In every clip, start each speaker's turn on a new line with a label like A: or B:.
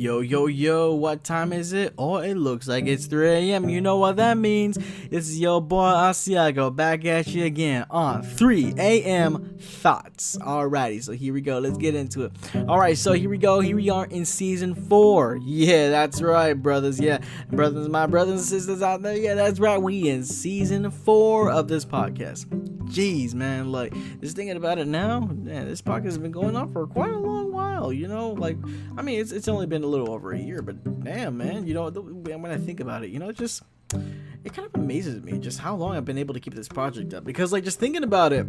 A: Yo, yo, yo, what time is it? Oh, it looks like it's 3 a.m. You know what that means. This is your boy Asiago back at you again on 3 a.m. Thoughts. Alrighty, so here we go. Let's get into it. Alright, so here we go. Here we are in season 4. Yeah, that's right, brothers. Yeah, brothers, my brothers and sisters out there. Yeah, that's right. We in season 4 of this podcast. Jeez, man, like, just thinking about it now, man, this podcast has been going on for quite a long while, you know, like, I mean, it's only been a little over a year, but damn, man, you know, when I think about it, you know, it kind of amazes me just how long I've been able to keep this project up, because, like, just thinking about it,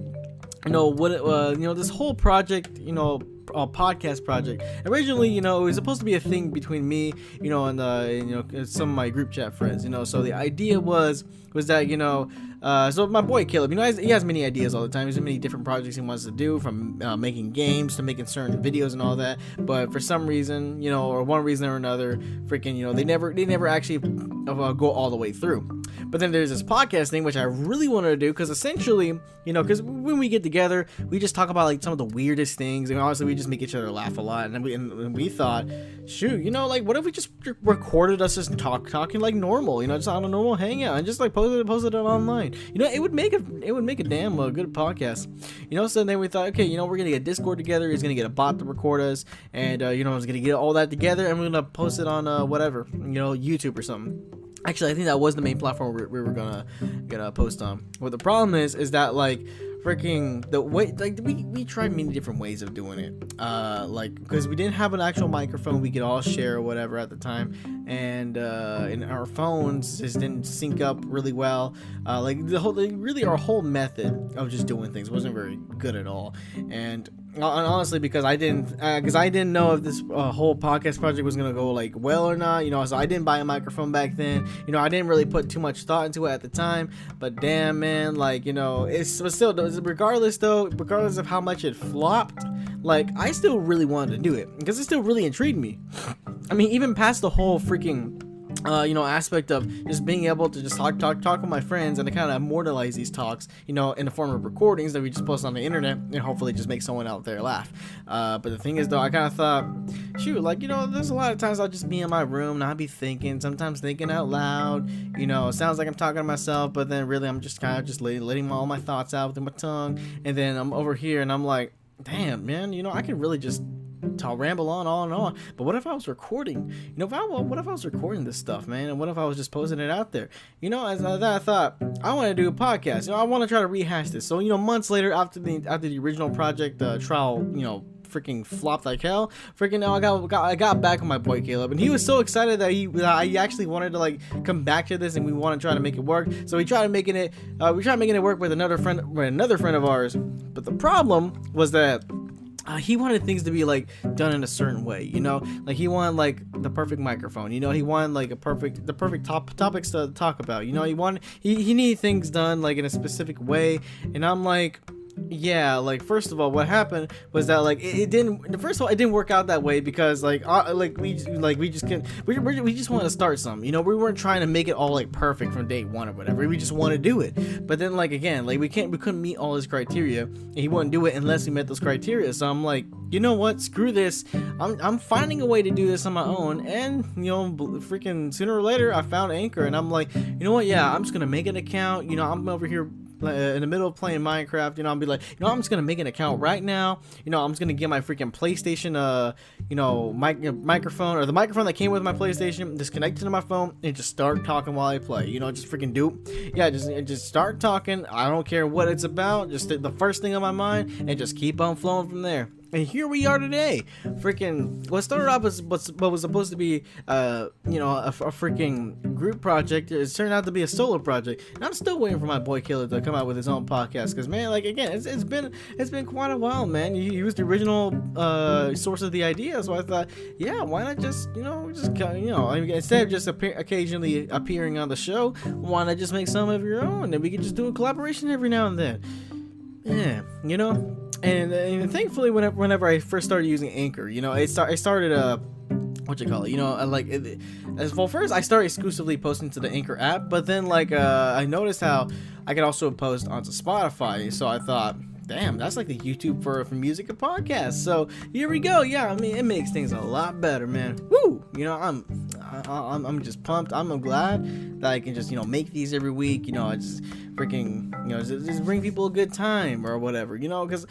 A: you know, this whole project, you know, podcast project, originally, you know, it was supposed to be a thing between me, you know, and you know, some of my group chat friends, you know, so the idea was that, you know, so my boy Caleb, you know, he has many ideas all the time. He has many different projects he wants to do, from making games to making certain videos and all that. But for some reason, you know, or one reason or another, freaking, you know, they never actually go all the way through. But then there's this podcast thing, which I really wanted to do, because essentially, you know, because when we get together, we just talk about like some of the weirdest things, and honestly, we just make each other laugh a lot. And we thought, shoot, you know, like, what if we just recorded us just talking like normal, you know, just on a normal hangout, and just like posted it online. You know, it would make a damn good podcast. You know, so then we thought, okay, you know, we're gonna get Discord together. He's gonna get a bot to record us, and you know, I was gonna get all that together, and we're gonna post it on whatever, you know, YouTube or something. Actually, I think that was the main platform we were gonna post on. But the problem is that, like, freaking the way, like, we tried many different ways of doing it, like, because we didn't have an actual microphone we could all share or whatever at the time, and our phones just didn't sync up really well, like our whole method of just doing things wasn't very good at all. And honestly, because I didn't know if this whole podcast project was gonna go like well or not, you know, so I didn't buy a microphone back then. You know, I didn't really put too much thought into it at the time, but damn, man, like, you know, but still, regardless of how much it flopped, like, I still really wanted to do it because it still really intrigued me. I mean, even past the whole freaking you know, aspect of just being able to just talk with my friends, and to kind of immortalize these talks, you know, in the form of recordings that we just post on the internet, and hopefully just make someone out there laugh. But the thing is, though, I kind of thought, shoot, like, you know, there's a lot of times I'll just be in my room and I'll be thinking, sometimes thinking out loud, you know, it sounds like I'm talking to myself, but then really I'm just kind of just letting all my thoughts out with my tongue, and then I'm over here and I'm like, damn, man, you know, I can really just ramble on and on. But what if I was recording? You know, what if I was recording this stuff, man? And what if I was just posting it out there? You know, as I thought, I want to do a podcast. You know, I want to try to rehash this. So, you know, months later, after the original project trial, you know, freaking flopped like hell. Freaking, I got back with my boy Caleb, and he was so excited that he actually wanted to, like, come back to this, and we want to try to make it work. So we tried making it work with another friend of ours. But the problem was that he wanted things to be, like, done in a certain way, you know, like, he wanted, like, the perfect microphone, you know, he wanted, like, the perfect topics to talk about, you know, he needed things done, like, in a specific way. And I'm like, yeah, like, first of all, what happened was that, like, it didn't work out that way, because we just want to start something, you know, we weren't trying to make it all, like, perfect from day one or whatever, we just want to do it. But then, like, again, like, we couldn't meet all his criteria, and he wouldn't do it unless we met those criteria. So I'm like, you know what, screw this, I'm finding a way to do this on my own. And, you know, freaking sooner or later I found Anchor, and I'm like, you know what, yeah, I'm just gonna make an account. You know, I'm over here in the middle of playing Minecraft, you know, I'll be like, you know, I'm just gonna make an account right now, you know, I'm just gonna get my freaking PlayStation you know, microphone, or the microphone that came with my PlayStation, just connect it to my phone, and just start talking while I play, you know, just freaking just start talking. I don't care what it's about, just the first thing on my mind, and just keep on flowing from there. And here we are today. Freaking, what started off as what was supposed to be, you know, a freaking group project, it's turned out to be a solo project. And I'm still waiting for my boy Caleb to come out with his own podcast, because, man, like, again, it's been quite a while, man. He was the original source of the idea, so I thought, yeah, why not just, you know, I mean, instead of just occasionally appearing on the show, why not just make some of your own, and we could just do a collaboration every now and then. Yeah, you know. And thankfully, whenever I first started using Anchor, you know, I started you know, first I started exclusively posting to the Anchor app, but then, like, I noticed how I could also post onto Spotify. So I thought, damn, that's like the YouTube for music and podcasts. So here we go. Yeah, I mean, it makes things a lot better, man. Woo! You know, I'm just pumped. I'm glad that I can just, you know, make these every week. You know, I just freaking, you know, just bring people a good time or whatever. You know, because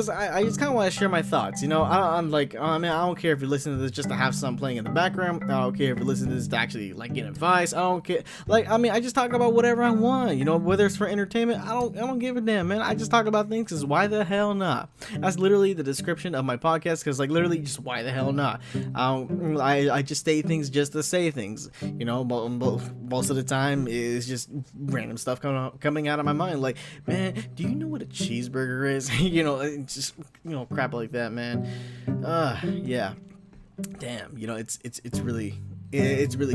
A: I just kind of want to share my thoughts. You know, I'm like, I mean, I don't care if you're listening to this just to have something playing in the background. I don't care if you're listening to this to actually like get advice. I don't care. Like, I mean, I just talk about whatever I want. You know, whether it's for entertainment, I don't give a damn, man. I just talk about things because why the hell not? That's literally the description of my podcast. Because like literally, just why the hell not? I just say things just to say things. You know, most of the time it's just random stuff coming out of my mind. Like, man, do you know what a cheeseburger is? You know, just, you know, crap like that, man. Yeah. Damn, you know, it's really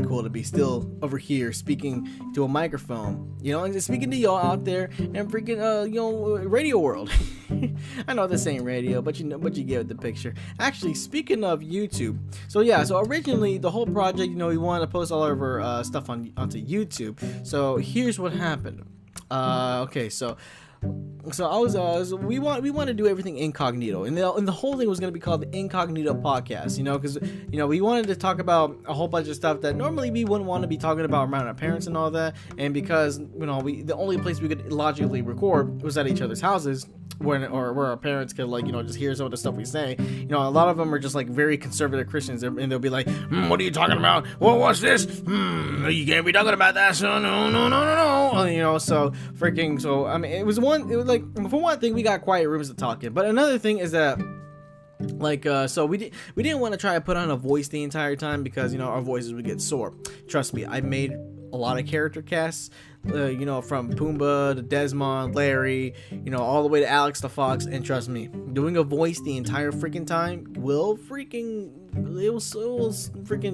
A: cool to be still over here speaking to a microphone, you know, and just speaking to y'all out there and freaking you know, radio world. I know this ain't radio, but you get the picture. Actually, speaking of YouTube, so originally the whole project, you know, we wanted to post all of our stuff onto YouTube. So here's what happened. Okay, so we want to do everything incognito, and the whole thing was going to be called the Incognito Podcast, you know, because, you know, we wanted to talk about a whole bunch of stuff that normally we wouldn't want to be talking about around our parents and all that, and because, you know, the only place we could logically record was at each other's houses, where our parents could, like, you know, just hear some of the stuff we say. You know, a lot of them are just like very conservative Christians, and they'll be like, what are you talking about? Well, what's this? You can't be talking about that. So no. You know, so I mean, it was like, for one thing, we got quiet rooms to talk in, but another thing is that, like, so we didn't want to try to put on a voice the entire time, because, you know, our voices would get sore. Trust me, I made a lot of character casts, you know, from Pumbaa to Desmond, Larry, you know, all the way to Alex the Fox, and trust me, doing a voice the entire freaking time will freaking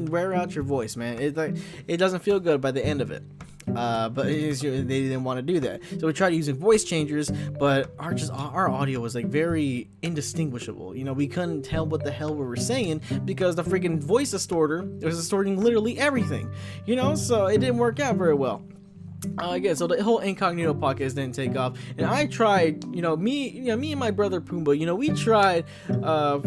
A: wear out your voice, man. It doesn't feel good by the end of it. But they didn't want to do that, so we tried using voice changers, but our audio was like very indistinguishable. You know, we couldn't tell what the hell we were saying because the freaking voice distorter was distorting literally everything, you know, so it didn't work out very well. Yeah, so the whole Incognito podcast didn't take off, and I tried, me and my brother Pumbaa, you know, we tried, we tried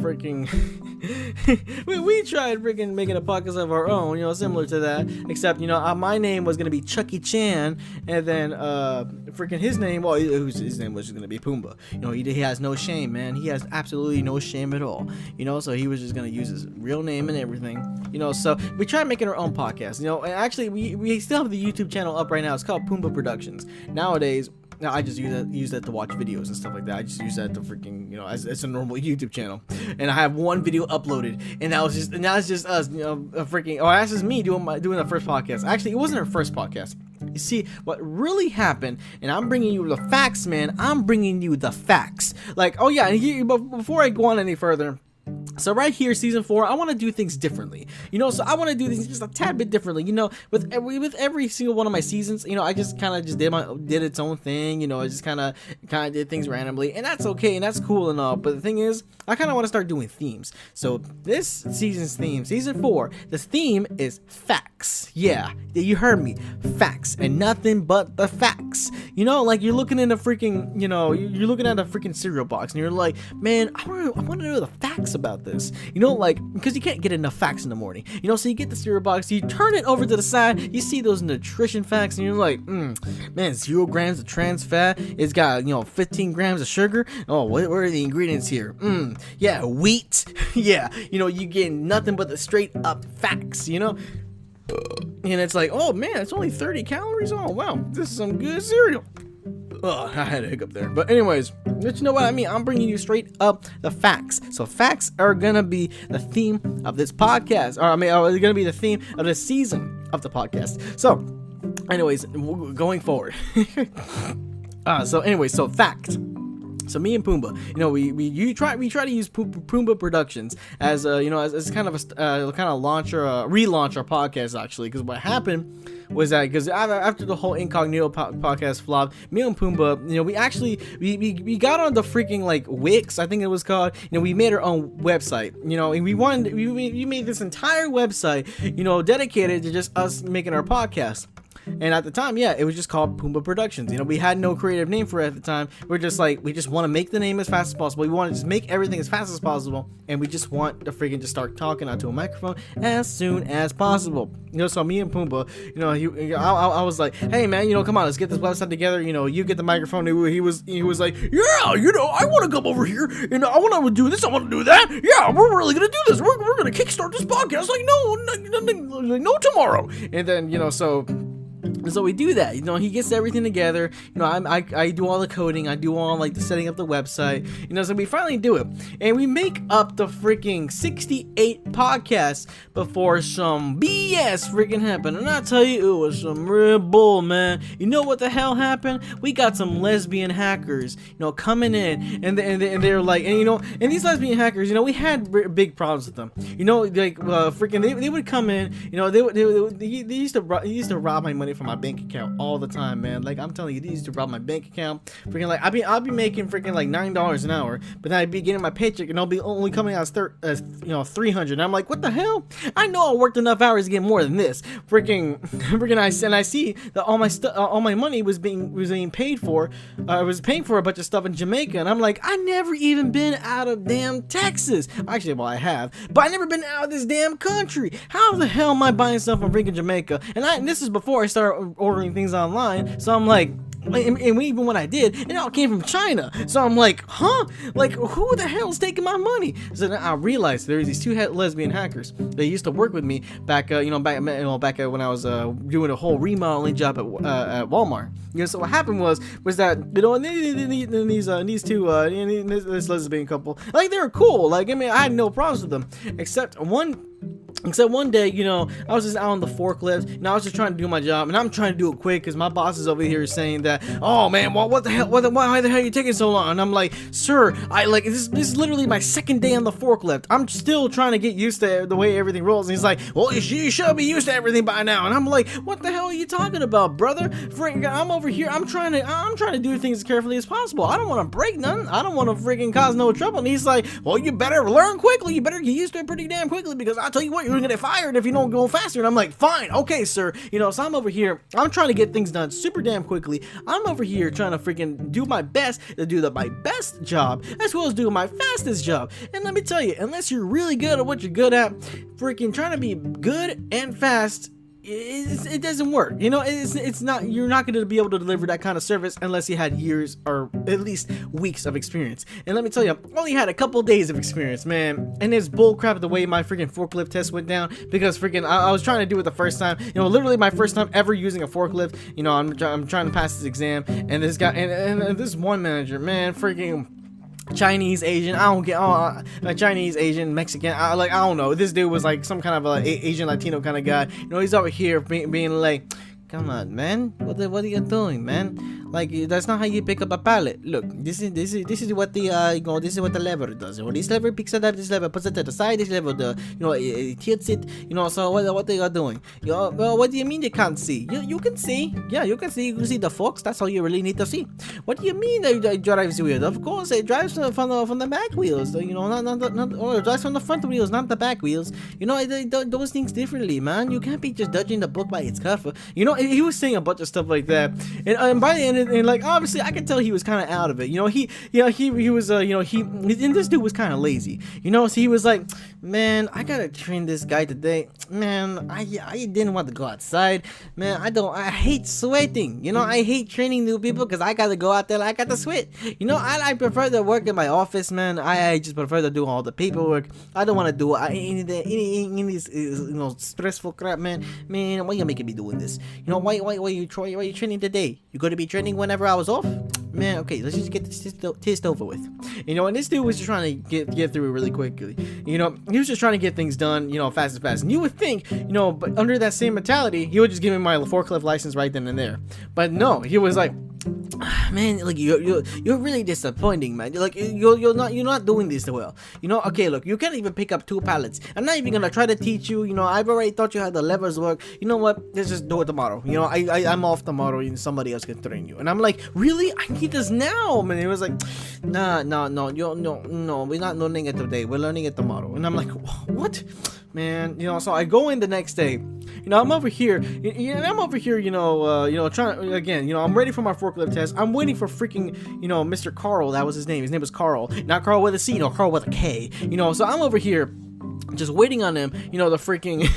A: freaking making a podcast of our own, you know, similar to that, except, you know, my name was gonna be Chucky Chan, and then, freaking his name, well, his name was just gonna be Pumbaa. You know, he has no shame, man. He has absolutely no shame at all, you know, so he was just gonna use his real name and everything, you know, so we tried making our own podcast, you know, and actually, we still have the YouTube channel up right now. It's called Pumbaa Productions. Nowadays, I just use that to watch videos and stuff like that. I just use that to freaking, you know, as a normal YouTube channel. And I have one video uploaded, and now it's just us, you know, freaking. Oh, that's just me doing the first podcast. Actually, it wasn't our first podcast. You see, what really happened, and I'm bringing you the facts, man. I'm bringing you the facts. Like, oh yeah, and here, before I go on any further. So right here, season 4, I want to do things differently, you know. So I want to do things just a tad bit differently, you know. With every single one of my seasons, you know, I just kind of just did its own thing, you know. I just kind of did things randomly, and that's okay and that's cool and all. But the thing is, I kind of want to start doing themes. So this season's theme, season 4, the theme is facts. Yeah, you heard me, facts, and nothing but the facts. You know, like you're looking in a freaking, you know, you're looking at a freaking cereal box, and you're like, man, I want to know the facts about this, you know, like, because you can't get enough facts in the morning, you know. So you get the cereal box, you turn it over to the side, you see those nutrition facts, and you're like, man, 0 grams of trans fat, it's got, you know, 15 grams of sugar. Oh, what are the ingredients here? Yeah, wheat. Yeah, you know, you get nothing but the straight up facts, you know. And it's like, oh man, it's only 30 calories. Oh wow, this is some good cereal. Oh, I had a hiccup there. But anyways, but you know what I mean? I'm bringing you straight up the facts. So facts are going to be the theme of this podcast. Or I mean, they're going to be the theme of the season of the podcast. So anyways, going forward. So fact. So me and Pumbaa, you know, we try to use Pumbaa Productions as you know, as kind of a relaunch our podcast, actually, because what happened was that because after the whole Incognito podcast flopped, me and Pumbaa, you know, we got on the freaking like Wix, I think it was called. You know, we made our own website, you know, and we made this entire website, you know, dedicated to just us making our podcast. And at the time, yeah, it was just called Pumbaa Productions. You know, we had no creative name for it at the time. We're just like, we just want to make the name as fast as possible. We want to just make everything as fast as possible, and we just want to freaking just start talking onto a microphone as soon as possible. You know, so me and Pumbaa, you know, I was like, hey man, you know, come on, let's get this website together. You know, you get the microphone. He was like, yeah, you know, I want to come over here, and I want to do this, I want to do that. Yeah, we're really gonna do this. We're gonna kickstart this podcast. Like, no tomorrow. And then, you know, so we do that. You know, he gets everything together. You know, I do all the coding. I do all like the setting up the website. You know, so we finally do it, and we make up the freaking 68 podcasts before some BS freaking happened. And I tell you, it was some real bull, man. You know what the hell happened? We got some lesbian hackers, you know, coming in, and they're like, and you know, and these lesbian hackers, you know, we had big problems with them. You know, like freaking, they would come in. You know, they used to rob my money from my bank account all the time, man. Like, I'm telling you, they used to rob my bank account. Freaking, like, I'll be making freaking like $9 an hour, but then I'd be getting my paycheck and I'll be only coming out as you know, 300. And I'm like, what the hell? I know I worked enough hours to get more than this. Freaking I see that all my money was being paid for. I was paying for a bunch of stuff in Jamaica, and I'm like, I never even been out of damn Texas. Actually, well, I have, but I never been out of this damn country. How the hell am I buying stuff from freaking Jamaica? And this is before I started ordering things online, so I'm like, and even when I did, it all came from China. So I'm like, huh? Like, who the hell is taking my money? So then I realized there was these two lesbian hackers. They used to work with me back when I was doing a whole remodeling job at Walmart. You know, so what happened was that, you know, these two this lesbian couple, like, they were cool. Like, I mean, I had no problems with them, except one day, you know, I was just out on the forklift, and I was just trying to do my job, and I'm trying to do it quick because my boss is over here saying that, oh man, what the hell, why the hell are you taking so long? And I'm like, sir, this is literally my second day on the forklift. I'm still trying to get used to the way everything rolls. And he's like, well, you should be used to everything by now. And I'm like, what the hell are you talking about, brother? Frank, I'm over here. I'm trying to do things as carefully as possible. I don't want to break none. I don't want to freaking cause no trouble. And he's like, well, you better learn quickly. You better get used to it pretty damn quickly, because I'll tell you what, you're gonna get fired if you don't go faster. And I'm like, fine, okay, sir. You know, so I'm over here, I'm trying to get things done super damn quickly. I'm over here trying to freaking do my best to do my best job as well as do my fastest job. And let me tell you, unless you're really good at what you're good at, freaking trying to be good and fast, it doesn't work. You know, it's not, you're not going to be able to deliver that kind of service unless you had years or at least weeks of experience. And let me tell you, I only had a couple days of experience, man. And it's bullcrap the way my freaking forklift test went down, because freaking I was trying to do it the first time. You know, literally my first time ever using a forklift. You know, I'm trying to pass this exam, and this guy and this one manager, man, freaking Chinese, Asian, I don't get, Chinese, Asian, Mexican, I don't know. This dude was like some kind of a Asian Latino kind of guy. You know, he's over here being like, come on, man, what are you doing, man? Like, that's not how you pick up a pallet. Look, this is what the this is what the lever does. When this lever picks it up, this lever puts it to the side, this lever it tilts it. You know, so what they are doing? You know, well, what do you mean you can't see? You can see. Yeah, you can see. You can see the forks. That's all you really need to see. What do you mean that it drives weird? Of course, it drives from the back wheels. You know, or it drives from the front wheels, not the back wheels. You know, those things differently, man. You can't be just judging the book by its cover. You know, he was saying a bunch of stuff like that, and by the end. And like, obviously I could tell he was kind of out of it. You know, he was and this dude was kind of lazy. You know, so he was like, man, I gotta train this guy today. Man, I didn't want to go outside. Man, I hate sweating. You know, I hate training new people because I gotta go out there. I got to sweat. You know, I prefer to work in my office, man. I just prefer to do all the paperwork. I don't want to do any of this stressful crap, man. Man, why you making me doing this? You know, why you training today? You gonna be training whenever I was off? Man, okay, let's just get this test over with. You know, and this dude was just trying to get through it really quickly. You know, he was just trying to get things done, you know, fast. And you would think, you know, but under that same mentality, he would just give me my forklift license right then and there. But no, he was like, man, like you're really disappointing, man. Like you're not doing this well. You know, okay, look, you can't even pick up 2 pallets. I'm not even gonna try to teach you. You know, I've already taught you how the levers work. You know what? Let's just do it tomorrow. You know, I'm off tomorrow, and somebody else can train you. And I'm like, really? I need this now, man. He was like, no, we're not learning it today. We're learning it tomorrow. And I'm like, what? Man, you know, so I go in the next day, You know, I'm over here, trying again. You know, I'm ready for my forklift test. I'm waiting for freaking, Mr. Carl. That was his name. His name was Carl, not Carl with a C, no, Carl with a K. You know, so I'm over here just waiting on him, to freaking,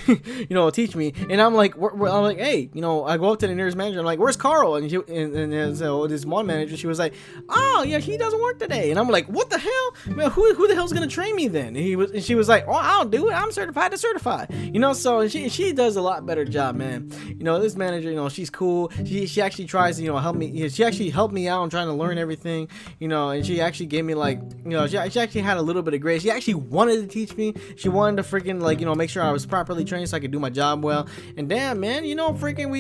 A: teach me. And I'm like, I'm like, hey, I go up to the nearest manager. I'm like, where's Carl? And so this one manager, she was like, oh yeah, he doesn't work today. And I'm like, what the hell, man? Who the hell's gonna train me then? And she was like, oh, I'll do it. I'm certified to certify. So she does a lot better job, man. This manager, she's cool. She actually tries to, help me. She actually helped me out. I'm trying to learn everything, and she actually gave me like, she actually had a little bit of grace. She actually wanted to teach me. She wanted to freaking make sure I was properly trained so I could do my job well. And damn, man, freaking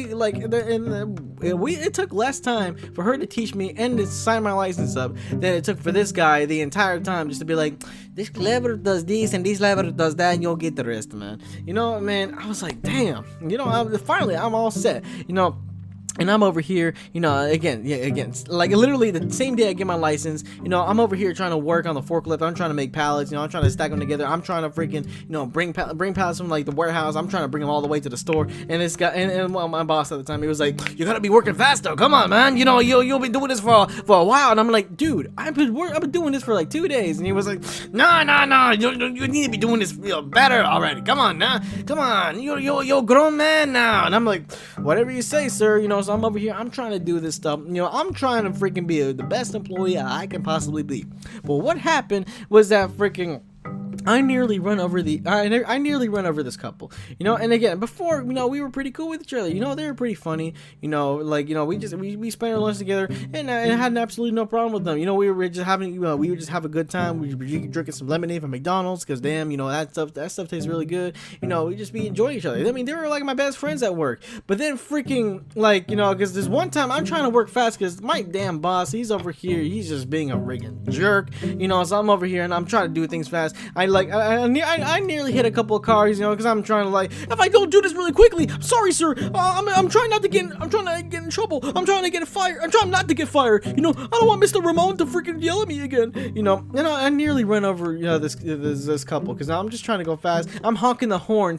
A: it took less time for her to teach me and to sign my license up than it took for this guy the entire time just to be like, this lever does this and this lever does that, and you'll get the rest, man. Man, I was like, damn, finally I'm all set, And I'm over here, again, like literally the same day I get my license, I'm over here trying to work on the forklift. I'm trying to make pallets, I'm trying to stack them together. I'm trying to freaking, bring pallets from like the warehouse. I'm trying to bring them all the way to the store. And this guy, and my boss at the time, he was like, you gotta be working fast though. Come on, man. You'll be doing this for a while. And I'm like, dude, I've been doing this for like 2 days. And he was like, no, you need to be doing this better already. Come on, now. Come on. You're a grown man now. And I'm like, whatever you say, sir. So I'm over here, I'm trying to do this stuff, I'm trying to freaking be the best employee I can possibly be. But what happened was that freaking I nearly run over this couple, and again, before, we were pretty cool with each other, they were pretty funny, we spent our lunch together, and I had absolutely no problem with them, we would just have a good time, we were drinking some lemonade from McDonald's, because damn, that stuff tastes really good, we just be enjoying each other. I mean, they were like my best friends at work. But then freaking, because this one time I'm trying to work fast, because my damn boss, he's over here, he's just being a friggin' jerk, so I'm over here, and I'm trying to do things fast. I nearly hit a couple of cars, because I'm trying to if I don't do this really quickly, sorry, sir, I'm trying not to get in trouble. I'm trying to get fired. I'm trying not to get fired. I don't want Mr. Ramon to freaking yell at me again. And I nearly run over this couple because I'm just trying to go fast. I'm honking the horn,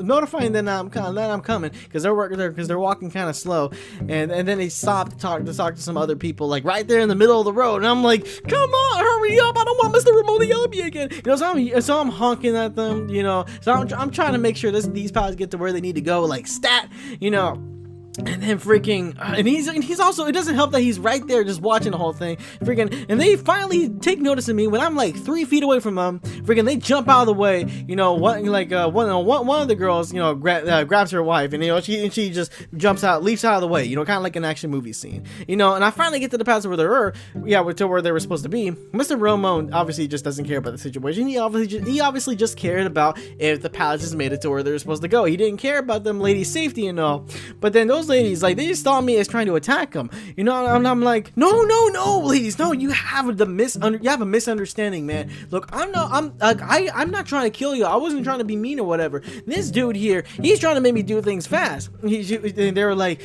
A: notifying them that I'm coming because they're walking kind of slow, and then they stop to talk to some other people right there in the middle of the road, and I'm like, come on, hurry up! I don't want Mr. Ramon to yell at me again. So I'm honking at them, so I'm trying to make sure these pallets get to where they need to go, stat, And then freaking, and he's also, it doesn't help that he's right there just watching the whole thing, freaking, and they finally take notice of me when I'm 3 feet away from them, freaking, they jump out of the way, one of the girls, grabs her wife, and, she just jumps out, leaps out of the way, kind of like an action movie scene, and I finally get to the pass where they were, to where they were supposed to be. Mr. Ramon obviously just doesn't care about the situation. He obviously just cared about if the pallets just made it to where they were supposed to go. He didn't care about them ladies' safety and all, but then those ladies, they just saw me as trying to attack them, and I'm like, no, ladies, no, you have a misunderstanding, man. Look, I'm not trying to kill you. I wasn't trying to be mean or whatever. This dude here, he's trying to make me do things fast. And they were like,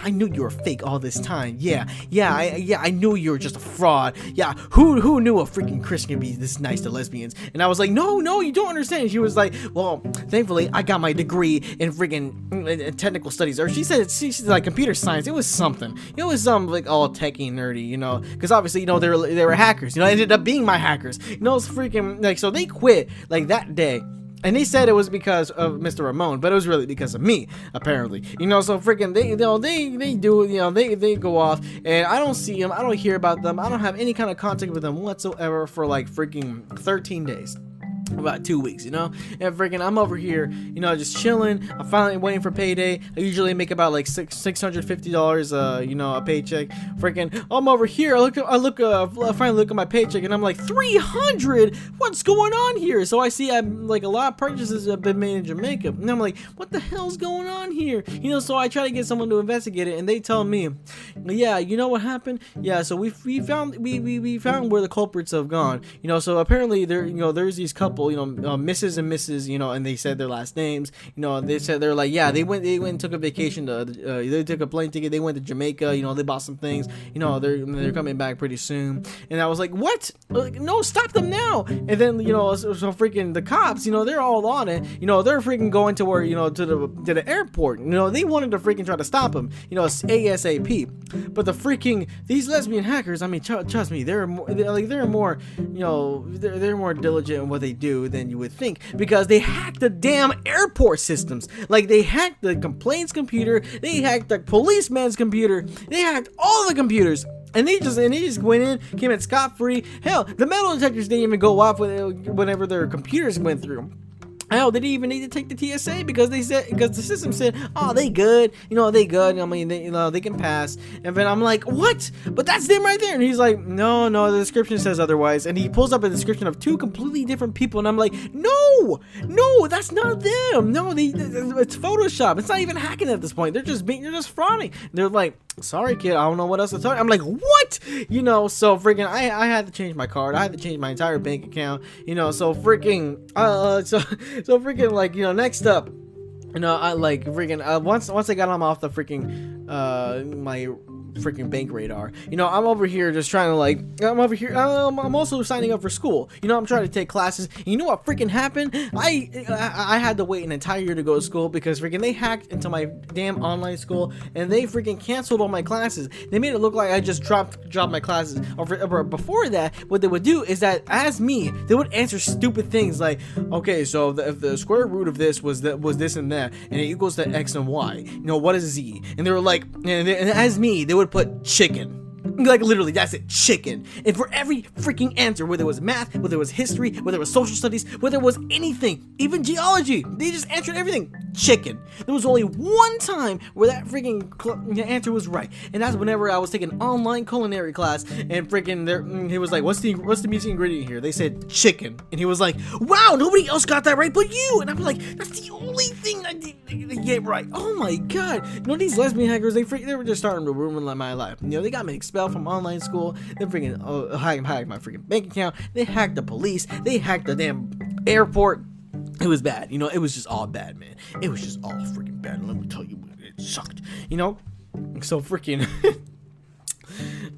A: I knew you were fake all this time. I knew you were just a fraud. Yeah, who knew a freaking Christian could be this nice to lesbians? And I was like, no, you don't understand. She was like, well, thankfully I got my degree in freaking technical studies, or she said she's like computer science. It was something. It was some all techie nerdy, because obviously they were hackers. It ended up being my hackers. It's freaking so they quit that day. And they said it was because of Mr. Ramon, but it was really because of me, apparently. So freaking they go off, and I don't see them, I don't hear about them, I don't have any kind of contact with them whatsoever for freaking 13 days. About 2 weeks, and freaking I'm over here, just chilling. I'm finally waiting for payday. I usually make about $650 a paycheck. Freaking I'm over here, I finally look at my paycheck, and I'm like, 300. What's going on here? So I see a lot of purchases have been made in Jamaica, and I'm like, what the hell's going on here? So I try to get someone to investigate it, and they tell me, yeah, what happened? Yeah, so we found where the culprits have gone. So apparently there's these couples couple, Mrs. and Mrs., and they said their last names. They said they're like, yeah, they went and took a vacation they took a plane ticket. They went to Jamaica. They bought some things. They're coming back pretty soon. And I was like, what? Like, no, stop them now. And then so freaking the cops, they're all on it. They're freaking going to where to the airport. They wanted to freaking try to stop him. ASAP. But the freaking these lesbian hackers, I mean, trust me, they're more diligent in what they do than you would think, because they hacked the damn airport systems. Like, they hacked the complaints computer, they hacked the policeman's computer, they hacked all the computers. And they just went in, came in scot-free. Hell, the metal detectors didn't even go off whenever their computers went through. Hell, they didn't even need to take the TSA because the system said, oh, they good, they good. I mean, they can pass. And then I'm like, what? But that's them right there. And he's like, no, the description says otherwise. And he pulls up a description of two completely different people. And I'm like, no, that's not them. No, it's Photoshop. It's not even hacking at this point. They're just frauding. They're like, sorry, kid, I don't know what else to tell you. I'm like, what? So freaking, I had to change my card. I had to change my entire bank account. So freaking, so freaking, like, next up, I like freaking, once I got them off the freaking, my freaking bank radar, I'm over here just trying to, like, I'm also signing up for school. I'm trying to take classes. And you know what freaking happened? I had to wait an entire year to go to school because freaking they hacked into my damn online school and they freaking canceled all my classes. They made it look like I just dropped my classes. Or before that, what they would do is that as me, they would answer stupid things like, okay, so if the square root of this was this and that, and it equals to x and y, what is z? And they were like, and as me, they would put chicken. Like, literally, that's it, chicken. And for every freaking answer, whether it was math, whether it was history, whether it was social studies, whether it was anything, even geology, they just answered everything chicken. There was only one time where that freaking answer was right, and that's whenever I was taking an online culinary class, and freaking he was like, what's the missing ingredient here? They said chicken, and he was like, wow, nobody else got that right but you. And I'm like, that's the only thing I did get right. Oh my god. These lesbian hackers, they were just starting to ruin my life. They got me expelled from online school. They freaking hacked my freaking bank account. They hacked the police. They hacked the damn airport. It was bad. It was just all bad, man. It was just all freaking bad. And let me tell you, it sucked. So freaking.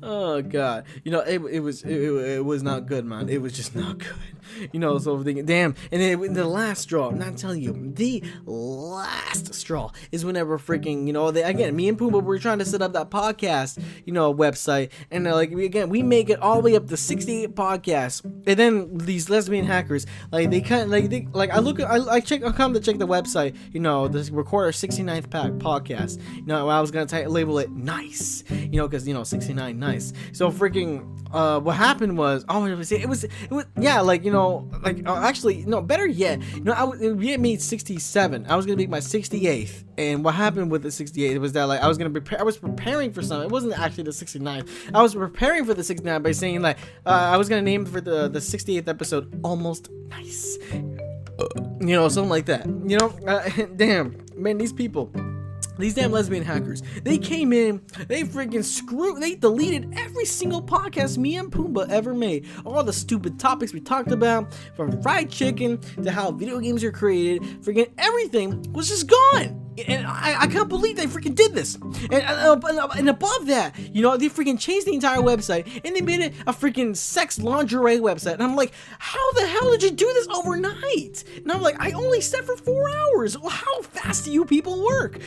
A: Oh god, it was not good, man. It was just not good. So I'm thinking, damn. And then the last straw, I'm not telling you, the last straw is whenever freaking, again, me and Puma, we're trying to set up that podcast, website, and we make it all the way up to 68 podcasts, and then these lesbian hackers, like, they kind of, I come to check the website, to record our 69th podcast, I was gonna label it nice, because 69 nice. So freaking, what happened was, it was actually, no, better yet, we had made 67. I was gonna make my 68th, and what happened with the 68th was that, like, I was preparing for something. It wasn't actually the 69th. I was preparing for the 69th by saying, like, I was gonna name for the 68th episode Almost Nice, something like that. Damn, man, these damn lesbian hackers, they came in, they deleted every single podcast me and Pumbaa ever made. All the stupid topics we talked about, from fried chicken to how video games are created, freaking everything was just gone. And I can't believe they freaking did this. And above that, they freaking changed the entire website, and they made it a freaking sex lingerie website. And I'm like, how the hell did you do this overnight? And I'm like, I only slept for 4 hours. Well, how fast do you people work?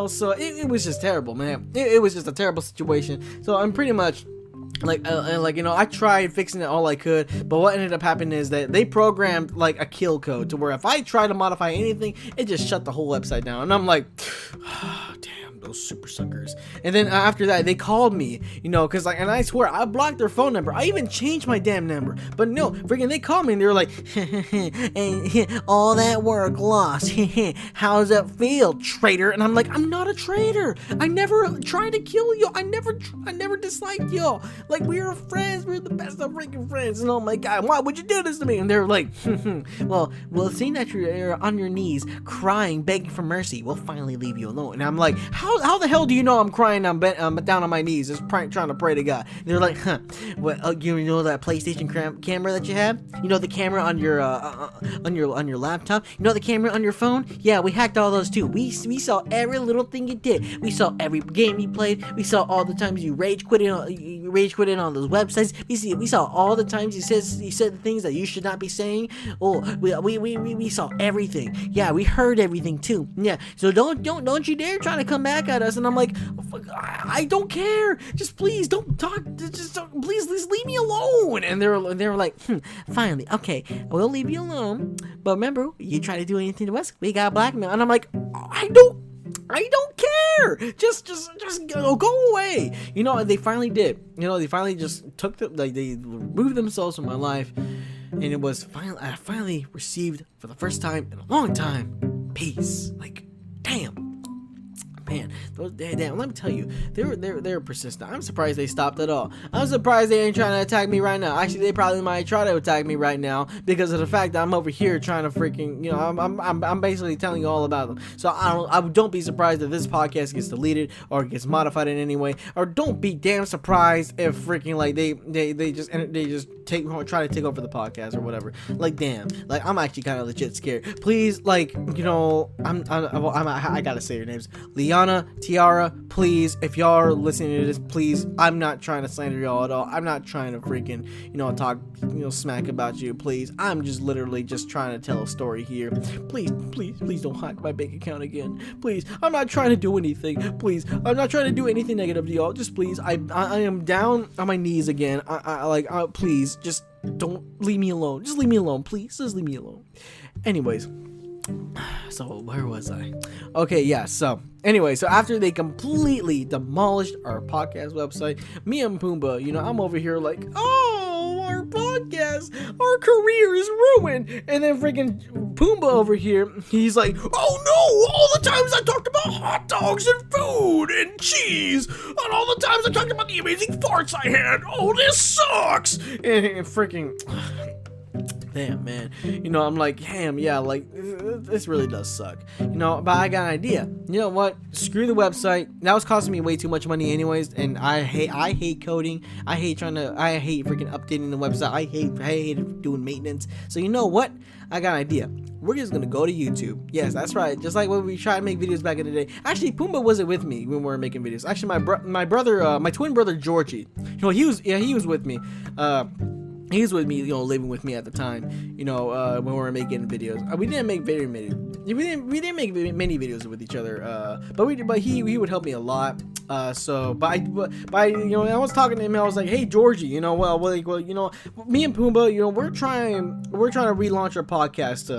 A: So it was just terrible, man. It was just a terrible situation. So I'm pretty much, I tried fixing it all I could, but what ended up happening is that they programmed, like, a kill code to where if I try to modify anything, it just shut the whole website down. And I'm like, oh, damn, those super suckers. And then after that, they called me, because, like, and I swear, I blocked their phone number. I even changed my damn number. But no, freaking, they called me and they were like, all that work lost. How does that feel, traitor? And I'm like, I'm not a traitor. I never tried to kill you. I never disliked y'all. Like, we were friends. We were the best of freaking friends. And oh my god, why would you do this to me? And they're like, well, seeing that you're on your knees, crying, begging for mercy, we'll finally leave you alone. And I'm like, how how the hell do you know I'm crying? I'm down on my knees, just trying to pray to God. And they're like, huh? What? You know that PlayStation camera that you have? You know the camera on your laptop? You know the camera on your phone? Yeah, we hacked all those too. We saw every little thing you did. We saw every game you played. We saw all the times you rage quitting on those websites. We saw all the times you said things that you should not be saying. Oh, we saw everything. Yeah, we heard everything too. Yeah, so don't you dare try to come back at us. And I'm like, I don't care. Just please don't talk. Please leave me alone. And they were like, finally, okay, we'll leave you alone. But remember, you try to do anything to us, we got blackmail. And I'm like, I don't care. Just go away. You know, and they finally did. You know, they finally just took they removed themselves from my life. And it was I finally received, for the first time in a long time, peace. Like, damn. Man, damn, let me tell you, they were persistent. I'm surprised they stopped at all. I'm surprised they ain't trying to attack me right now. Actually, they probably might try to attack me right now because of the fact that I'm over here trying to freaking, you know, I'm basically telling you all about them. So I don't be surprised if this podcast gets deleted or gets modified in any way, or don't be damn surprised if freaking like they just try to take over the podcast or whatever. Like, damn, like I'm actually kind of legit scared. Please, like, you know, I gotta say your names, Liana, Tiara, please, if y'all are listening to this, please, I'm not trying to slander y'all at all. I'm not trying to freaking, you know, talk, you know, smack about you, please. I'm just literally just trying to tell a story here. Please don't hack my bank account again. Please, I'm not trying to do anything. Please, I'm not trying to do anything negative to y'all. Just please, I am down on my knees again. Please, just don't leave me alone. Just leave me alone, please. Just leave me alone. Anyways, so where was I? Okay, yeah, so anyway, so after they completely demolished our podcast website, me and Pumbaa, you know, I'm over here like, oh, our podcast, our career is ruined. And then freaking Pumbaa over here, he's like, oh no, all the times I talked about hot dogs and food and cheese, and all the times I talked about the amazing farts I had, oh, this sucks. And freaking, damn, man, you know, I'm like, damn, yeah, like, this really does suck, you know, but I got an idea. You know what, screw the website. That was costing me way too much money anyways, and I hate coding. I hate freaking updating the website. I hate doing maintenance. So you know what, I got an idea. We're just gonna go to YouTube. Yes, that's right. Just like when we tried to make videos back in the day. Actually, Pumbaa wasn't with me when we were making videos. Actually, my twin brother Georgie, you know, he was with me. He was with me, you know, living with me at the time, you know, when we were making videos. We didn't make very many. We didn't make many videos with each other. But he would help me a lot. But you know, I was talking to him. I was like, hey Georgie, you know, well, you know, me and Pumbaa, you know, we're trying to relaunch our podcast.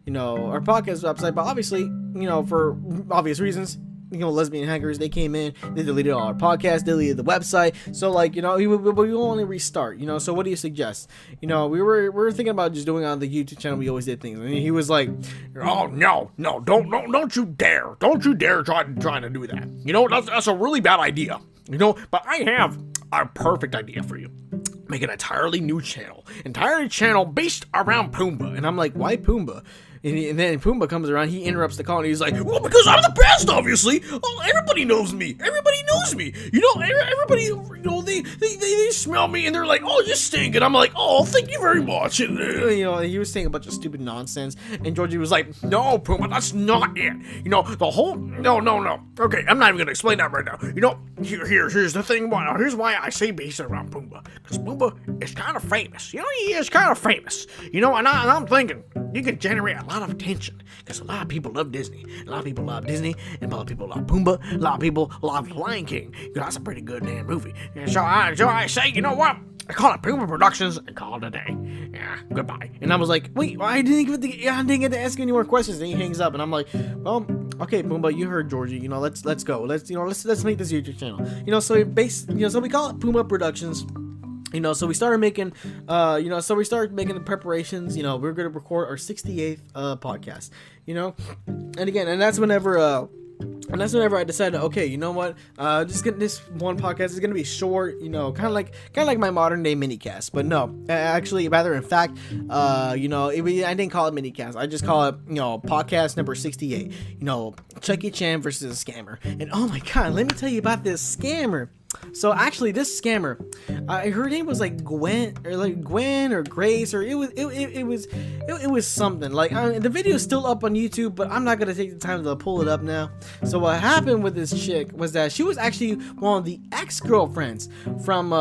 A: You know, our podcast website, but obviously, you know, for obvious reasons, you know, lesbian hackers, they came in, they deleted all our podcasts, deleted the website. So like, you know, we only restart, you know. So what do you suggest? You know, we were thinking about just doing it on the YouTube channel. We always did things, and he was like, oh no, don't you dare try to do that. You know, that's a really bad idea. You know, but I have a perfect idea for you. Make an entirely new channel based around Pumbaa. And I'm like, why Pumbaa? And then Pumbaa comes around, he interrupts the call, and he's like, well, because I'm the best, obviously. Oh, everybody knows me. You know, everybody, you know, they smell me, and they're like, oh, you stink. And I'm like, oh, thank you very much. And, you know, he was saying a bunch of stupid nonsense, and Georgie was like, no, Pumbaa, that's not it. You know, the whole, no. Okay, I'm not even going to explain that right now. You know, here's the thing. Here's why I say based around Pumbaa. Because Pumbaa is kind of famous. You know, he is kind of famous. You know, and I'm thinking, you can generate a lot of attention because a lot of people love Disney. A lot of people love Disney, and a lot of people love Pumbaa. A lot of people love Lion King. You know, that's a pretty good damn movie. And so I say, you know what? I call it Pumbaa Productions and call it a day. Yeah, goodbye. And I was like, wait, I didn't get to ask any more questions. And he hangs up, and I'm like, well, okay, Pumbaa, you heard Georgie. You know, let's go. Let's make this YouTube channel. You know, so we call it Pumbaa Productions. You know, so we started making, the preparations. You know, we're going to record our 68th podcast, you know, and that's whenever, And that's whenever I decided, okay, you know what? Just get this one podcast is gonna be short, you know, kind of like my modern day minicast. But no, actually, rather in fact, you know, I didn't call it minicast. I just call it, you know, podcast number 68. You know, Chucky Chan versus a scammer. And oh my god, let me tell you about this scammer. So actually, this scammer, her name was like Gwen or Grace, or it was something like, the video is still up on YouTube, but I'm not gonna take the time to pull it up now. So what happened with this chick was that she was actually one of the ex-girlfriends from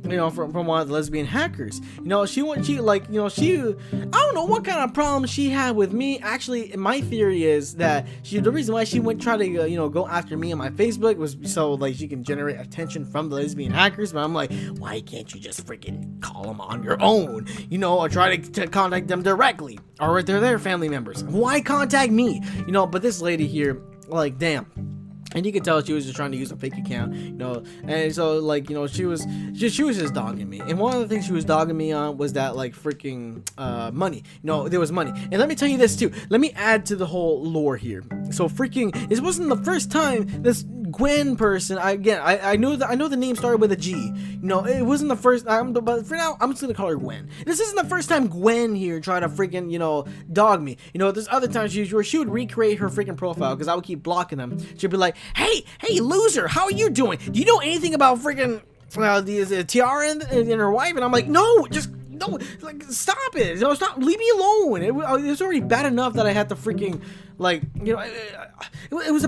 A: you know, from one of the lesbian hackers. You know, I don't know what kind of problem she had with me. Actually, my theory is that the reason why she went try to you know, go after me on my Facebook was so like she can generate attention from the lesbian hackers. But I'm like, why can't you just freaking call them on your own, you know, or try to contact them directly, or if they're their family members, why contact me, you know? But this lady here, like, damn. And you could tell she was just trying to use a fake account, you know, and so like, you know, she was just dogging me. And one of the things she was dogging me on was that like freaking money. You know, there was money. And let me tell you this too. Let me add to the whole lore here. So freaking, this wasn't the first time this Gwen person. I know the name started with a G. You know, it wasn't the first. But for now, I'm just gonna call her Gwen. This isn't the first time Gwen here tried to freaking, you know, dog me. You know, there's other times she would recreate her freaking profile because I would keep blocking them. She'd be like, hey loser, how are you doing? Do you know anything about freaking the Tiara and her wife? And I'm like, no, just no, like, stop it, you know, stop, leave me alone. It was already bad enough that I had to freaking, like, you know, it was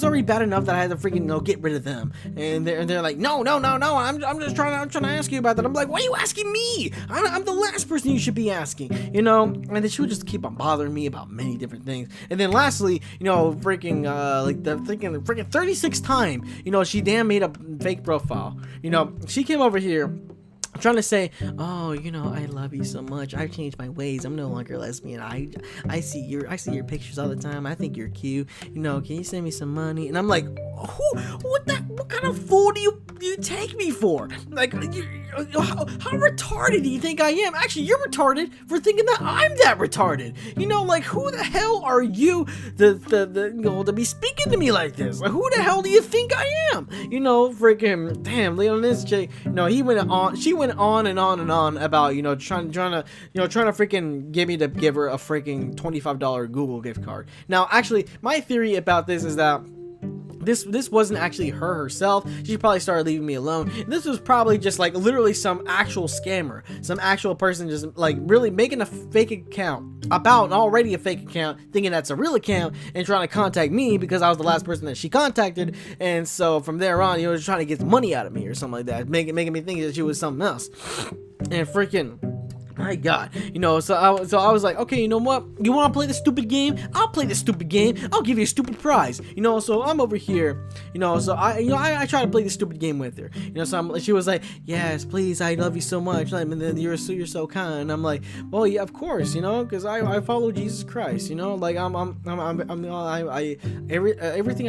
A: already bad enough that I had to freaking, you know, get rid of them. And they're like, no, I'm just trying to ask you about that. I'm like, why are you asking me? I'm the last person you should be asking, you know? And then she would just keep on bothering me about many different things. And then lastly, you know, freaking like the freaking 36th time, you know, she damn made a fake profile. You know, she came over here trying to say, oh, you know, I love you so much. I've changed my ways. I'm no longer lesbian. I see your pictures all the time. I think you're cute. You know, can you send me some money? And I'm like, what kind of fool do you take me for? Like, how retarded do you think I am? Actually, you're retarded for thinking that I'm that retarded. You know, like, who the hell are you to be speaking to me like this? Like, who the hell do you think I am? You know, freaking damn, Leon, this chick. No, she went on and on about, you know, trying to freaking get me to give her a freaking $25 Google gift card. Now, actually, my theory about this is that this wasn't actually her herself. She probably started leaving me alone. This was probably just like literally some actual scammer, some actual person just like really making a fake account about already a fake account, thinking that's a real account, and trying to contact me because I was the last person that she contacted. And so from there on, you know, just trying to get money out of me or something like that, making me think that she was something else. And freaking, my God, you know, so I was like, okay, you know what? You want to play this stupid game? I'll play this stupid game. I'll give you a stupid prize, you know. So I'm over here, you know. So I try to play this stupid game with her, you know. So she was like, yes, please, I love you so much. Like, and then you're so kind. And I'm like, well, yeah, of course, you know, because I follow Jesus Christ, you know. Like everything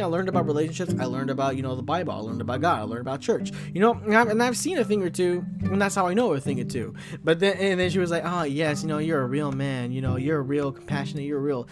A: I learned about relationships, I learned about, you know, the Bible. I learned about God. I learned about church, you know. And I've seen a thing or two, and that's how I know a thing or two. But then she was like, oh yes, you know, you're a real man, you know, you're a real compassionate, you're real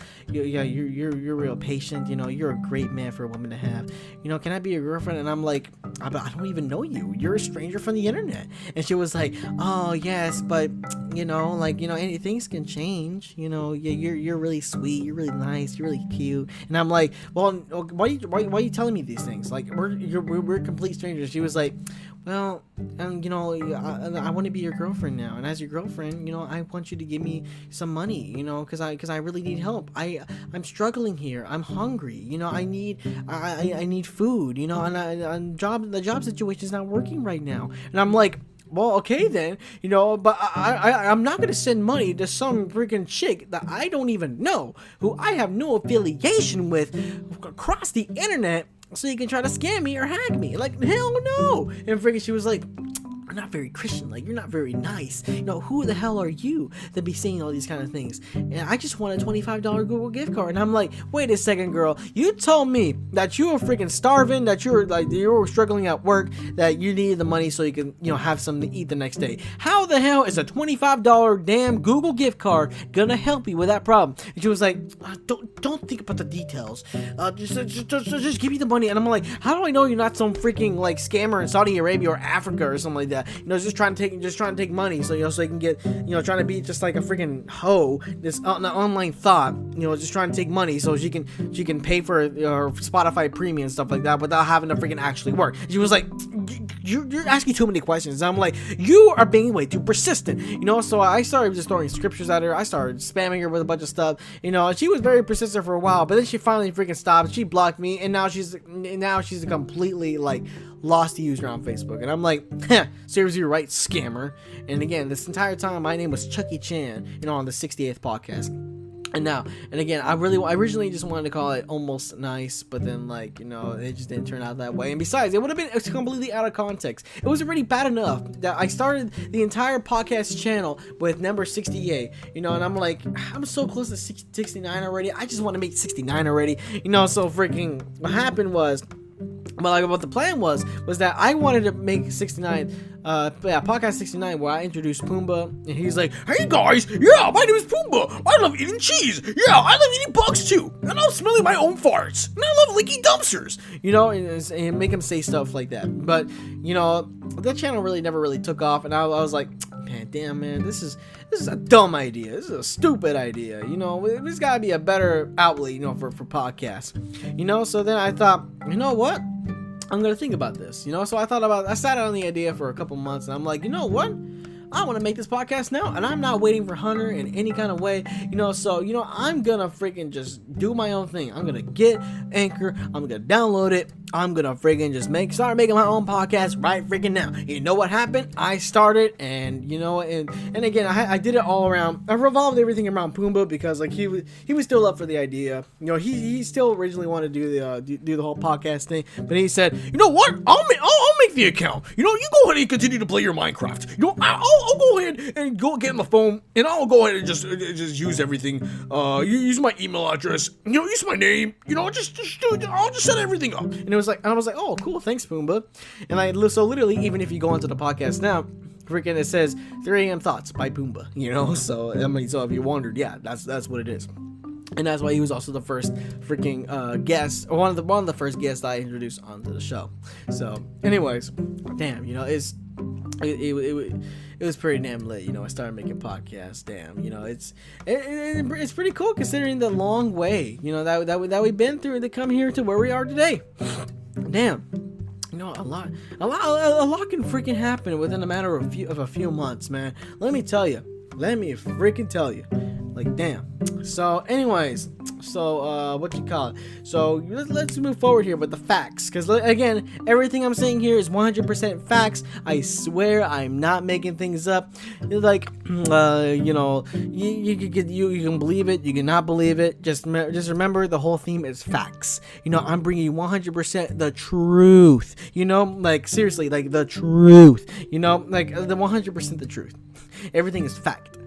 A: patient, you know, you're a great man for a woman to have, you know, can I be your girlfriend? And I'm like, I don't even know you, you're a stranger from the internet. And she was like, oh yes, but you know, like, you know, things can change, you know, you're really sweet, you're really nice, you're really cute. And I'm like, well, why are you telling me these things? Like, we're complete strangers. She was like, well, you know, I want to be your girlfriend now, and as your girlfriend, you know, I want you to give me some money, you know, because I really need help. I'm struggling here. I'm hungry. You know, I need food. You know, and the job situation is not working right now. And I'm like, well, okay then, you know, but I'm not gonna send money to some freaking chick that I don't even know, who I have no affiliation with, across the internet, so you can try to scam me or hack me. Like, hell no. And freaking she was like, not very Christian, like you're not very nice. You know, who the hell are you to be saying all these kind of things? And I just want a $25 Google gift card. And I'm like, wait a second, girl, you told me that you were freaking starving, that you were struggling at work, that you needed the money so you can, you know, have something to eat the next day. How the hell is a $25 damn Google gift card gonna help you with that problem? And she was like, don't think about the details. Just give me the money. And I'm like, how do I know you're not some freaking like scammer in Saudi Arabia or Africa or something like that? You know, just trying to take money, so you know, so you can get, you know, trying to be just like a freaking hoe, this online thought, you know, just trying to take money so she can pay for her Spotify premium and stuff like that without having to freaking actually work. She was like, you're asking too many questions. And I'm like, you are being way too persistent, you know. So I started just throwing scriptures at her. I started spamming her with a bunch of stuff, you know. And she was very persistent for a while, but then she finally freaking stopped. She blocked me, and now she's a completely like lost user on Facebook. And I'm like, seriously, you're right, scammer. And again, this entire time my name was Chucky Chan, you know, on the 68th podcast. And again, I originally just wanted to call it Almost Nice, but then, like, you know, it just didn't turn out that way. And besides, it would have been completely out of context. It was already bad enough that I started the entire podcast channel with number 68, you know, and I'm like, I'm so close to 69 already. I just want to make 69 already, you know. So freaking what happened was, but like what the plan was that I wanted to make 69, podcast 69, where I introduced Pumbaa, and he's like, hey guys, yeah, my name is Pumbaa, I love eating cheese, yeah, I love eating bugs too, and I love smelling my own farts, and I love licking dumpsters, you know, and make him say stuff like that. But, you know, that channel never really took off, and I was like, man, damn, man, this is a dumb idea. This is a stupid idea. You know, there's got to be a better outlet, you know, for podcasts. You know, so then I thought, you know what? I'm going to think about this. You know, so I sat on the idea for a couple months, and I'm like, you know what? I want to make this podcast now, and I'm not waiting for Hunter in any kind of way, you know. So, you know, I'm gonna freaking just do my own thing. I'm gonna get Anchor, I'm gonna download it, I'm gonna freaking just start making my own podcast right freaking now. You know what happened? I started, and you know, and again, I did it all around. I revolved everything around Pumbaa, because like he was still up for the idea. You know, he still originally wanted to do the whole podcast thing, but he said, you know what? I'll make the account. You know, you go ahead and continue to play your Minecraft. You know, I'll go ahead and go get on the phone, and I'll go ahead and just use everything. You use my email address. You know, use my name. You know, just do it. I'll just set everything up. And I was like, oh, cool, thanks, Pumbaa. And so literally, even if you go onto the podcast now, freaking it says 3 a.m. Thoughts by Pumbaa. You know, so I mean, so if you wondered, yeah, that's what it is. And that's why he was also the first freaking guest, or one of the first guests I introduced onto the show. So, anyways, damn, you know, it was pretty damn lit. You know, I started making podcasts. Damn, you know, it's pretty cool considering the long way, you know, that we've been through to come here to where we are today. Damn. You know, a lot can freaking happen within a matter of a few months, man. Let me freaking tell you. Like, damn. So, anyways, what you call it? So, let's move forward here with the facts. Because, again, everything I'm saying here is 100% facts. I swear I'm not making things up. Like, you know, you can believe it, you cannot believe it. Just remember, the whole theme is facts. You know, I'm bringing you 100% the truth. You know, like, seriously, like, the truth. You know, like, the 100% the truth. Everything is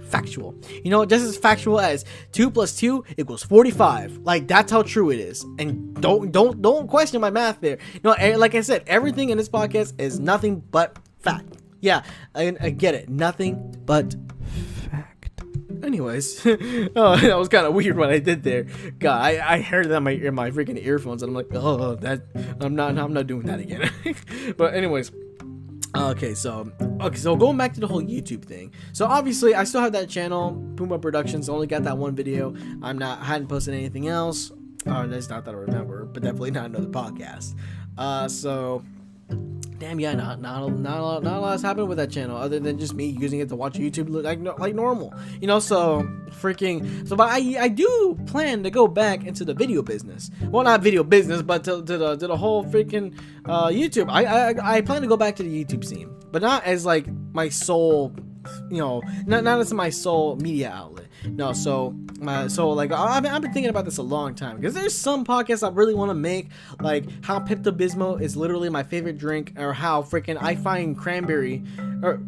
A: factual, you know, just as factual as 2 + 2 = 45. Like, that's how true it is. And don't question my math there. You know, like I said, everything in this podcast is nothing but fact. Yeah, I get it, nothing but fact. Anyways, oh, that was kind of weird what I did there. God, I heard that in my freaking earphones, and I'm like, oh, that I'm not doing that again. But anyways. Okay, so going back to the whole YouTube thing. So obviously, I still have that channel, XFLiX Productions. Only got that one video. I hadn't posted anything else. That's not that I remember, but definitely not another podcast. So, damn, yeah, not a lot has happened with that channel other than just me using it to watch YouTube like normal, you know. So but I do plan to go back into the video business. Well, not video business, but to the whole freaking YouTube. I plan to go back to the YouTube scene, but not as like my sole not as my sole media outlet. No, so like I've been thinking about this a long time, because there's some podcasts I really want to make, like how Pepto-Bismol is literally my favorite drink, or how freaking I find cranberry, or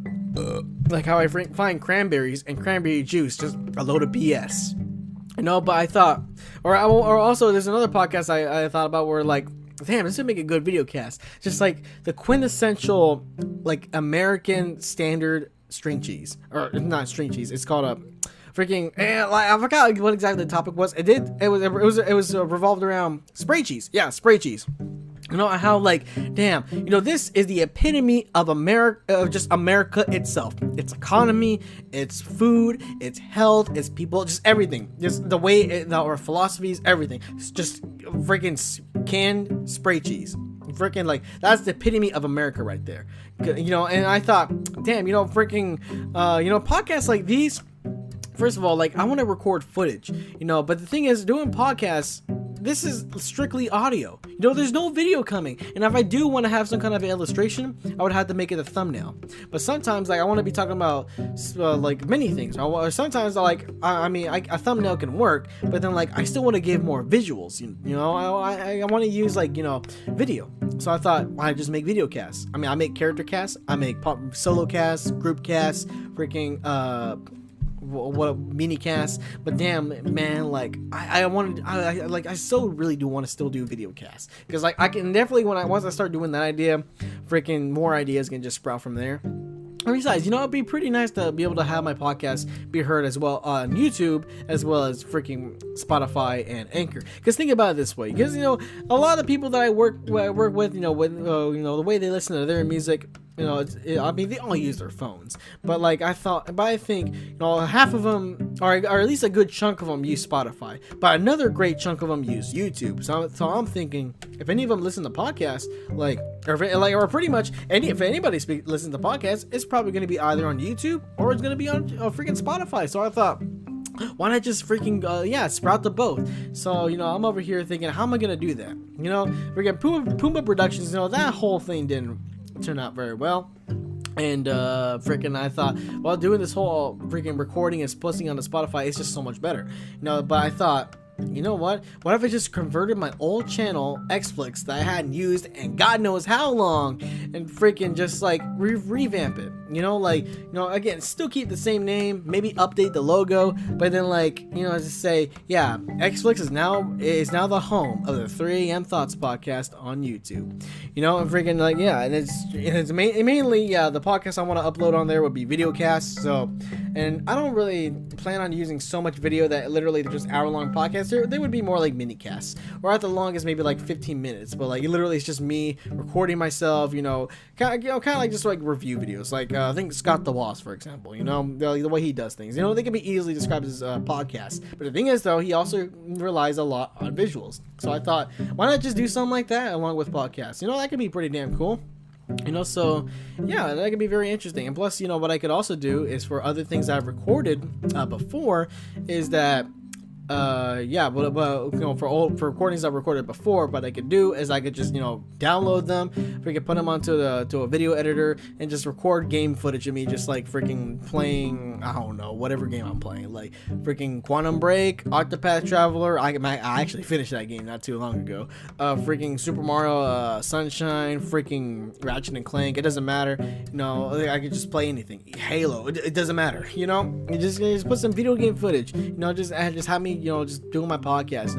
A: like how I find cranberries and cranberry juice just a load of BS. But I thought, or also there's another podcast I thought about where, like, damn, this would make a good video cast. Just like the quintessential, like, American standard string cheese, or not string cheese. It's called a freaking. I forgot what exactly the topic was. It was revolved around spray cheese. Yeah, spray cheese. How, like, damn, this is the epitome of America, just America itself. Its economy, its food, its health, its people, just everything. Just the way, our philosophies, everything. It's just freaking canned spray cheese. Freaking, like, that's the epitome of America right there. And I thought, damn, podcasts like these, first of all, like, I want to record footage, but the thing is, doing podcasts, this is strictly audio. There's no video coming. And if I do want to have some kind of illustration, I would have to make it a thumbnail. But sometimes, like, I want to be talking about like many things. Or sometimes, like, a thumbnail can work, but then, like, I still want to give more visuals. I want to use, like, video. So I thought, why just make video casts? I make character casts, I make solo casts, group casts, freaking what mini cast. But damn, man, like, I so really do want to still do video casts, because, like, I can definitely, once I start doing that idea, freaking more ideas can just sprout from there. And besides, it'd be pretty nice to be able to have my podcast be heard as well on YouTube, as well as freaking Spotify and Anchor. Because think about it this way, because a lot of people that I work with, the way they listen to their music, they all use their phones. But I think half of them, or at least a good chunk of them, use Spotify. But another great chunk of them use YouTube. So I'm thinking, if any of them listen to podcasts, or pretty much if anybody listens to podcasts, it's probably going to be either on YouTube or it's going to be on freaking Spotify. So I thought, why not just freaking sprout the both? So I'm over here thinking, how am I going to do that? Freaking Pumbaa Productions, that whole thing didn't turn out very well. And freaking I thought, well, doing this whole freaking recording and posting on the Spotify is just so much better. But I thought, what if I just converted my old channel, XFLiX, that I hadn't used and God knows how long, and freaking just like revamp it, again, still keep the same name, maybe update the logo, but then, like, just say, yeah, XFLiX is now the home of the 3 AM Thoughts podcast on YouTube. And freaking, like, yeah, and it's mainly, the podcast I want to upload on there would be video casts. So, and I don't really plan on using so much video that literally they're just hour-long podcasts. They would be more like mini casts, or at the longest maybe like 15 minutes. But, like, literally it's just me recording myself, kind of like just like review videos. Like I think Scott the Boss, for example, the way he does things. They can be easily described as podcasts. But the thing is, though, he also relies a lot on visuals. So I thought, why not just do something like that along with podcasts? That could be pretty damn cool. So yeah, that could be very interesting. And plus, what I could also do is, for other things I've recorded before, is that for recordings I've recorded before, what I could do is I could just download them, freaking put them onto a video editor, and just record game footage of me just like freaking playing, I don't know, whatever game I'm playing, like freaking Quantum Break, Octopath Traveler. I actually finished that game not too long ago. Freaking Super Mario Sunshine, freaking Ratchet and Clank. It doesn't matter. I could just play anything. Halo. It doesn't matter. You just put some video game footage. Just have me just doing my podcast,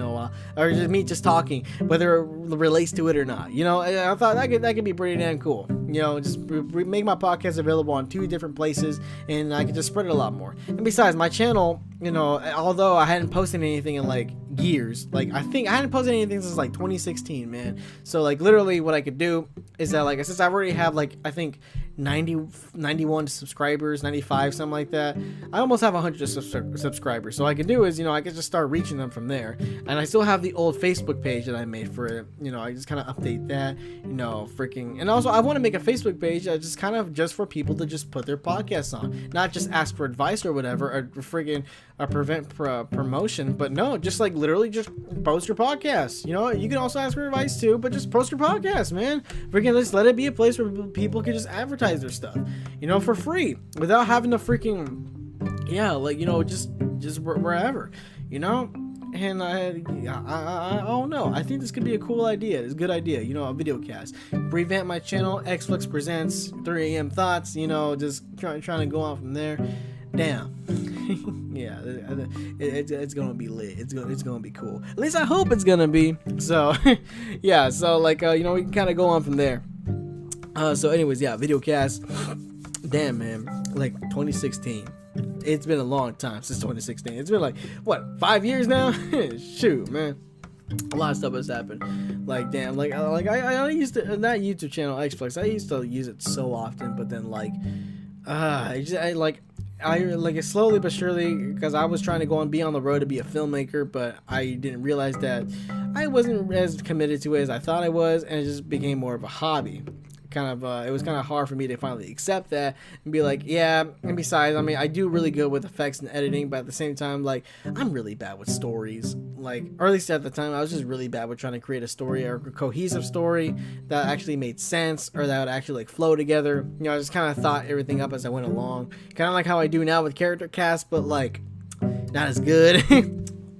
A: or just me just talking, whether it relates to it or not. I thought that could be pretty damn cool. Just make my podcast available on 2 different places, and I could just spread it a lot more. And besides, my channel, although I hadn't posted anything in like years, like I think I hadn't posted anything since like 2016, man. So, like, literally what I could do is that, like, since I already have like, I think 91 subscribers, 95, something like that, I almost have 100 subscribers. So what I can do is, I could just start reaching them from there. And I still have the old Facebook page that I made for it. I just kind of update that, freaking. And also, I want to make a Facebook page just kind of just for people to just put their podcasts on, not just ask for advice or whatever, or freaking prevent promotion, but no, just like literally just post your podcast. You can also ask for advice too, but just post your podcast, man. Freaking, let's let it be a place where people can just advertise advertise their stuff, you know, for free without having to freaking, yeah, like, you know, just wherever, you know. And I don't know. I think this could be a cool idea. It's a good idea. You know, a video cast. Revamp my channel. XFLiX Presents 3 a.m. Thoughts. You know, just trying to go on from there. Damn. Yeah, it's gonna be lit. It's gonna be cool. At least I hope it's gonna be. So, yeah. So like, you know, we can kind of go on from there. So anyways, yeah, video cast. Damn, man. Like 2016. It's been a long time since 2016. It's been like, what, 5 years now? Shoot, man. A lot of stuff has happened. Like, damn, I used to, that YouTube channel, XFLiX, I used to use it so often, but then, like, I slowly but surely, because I was trying to go and be on the road to be a filmmaker, but I didn't realize that I wasn't as committed to it as I thought I was, and it just became more of a hobby. It was kind of hard for me to finally accept that and be like, yeah. And besides, I mean, I do really good with effects and editing, but at the same time, like, I'm really bad with stories. Like, or at least at the time, I was just really bad with trying to create a story or a cohesive story that actually made sense or that would actually like flow together. You know, I just kind of thought everything up as I went along, kind of like how I do now with character cast, but like not as good.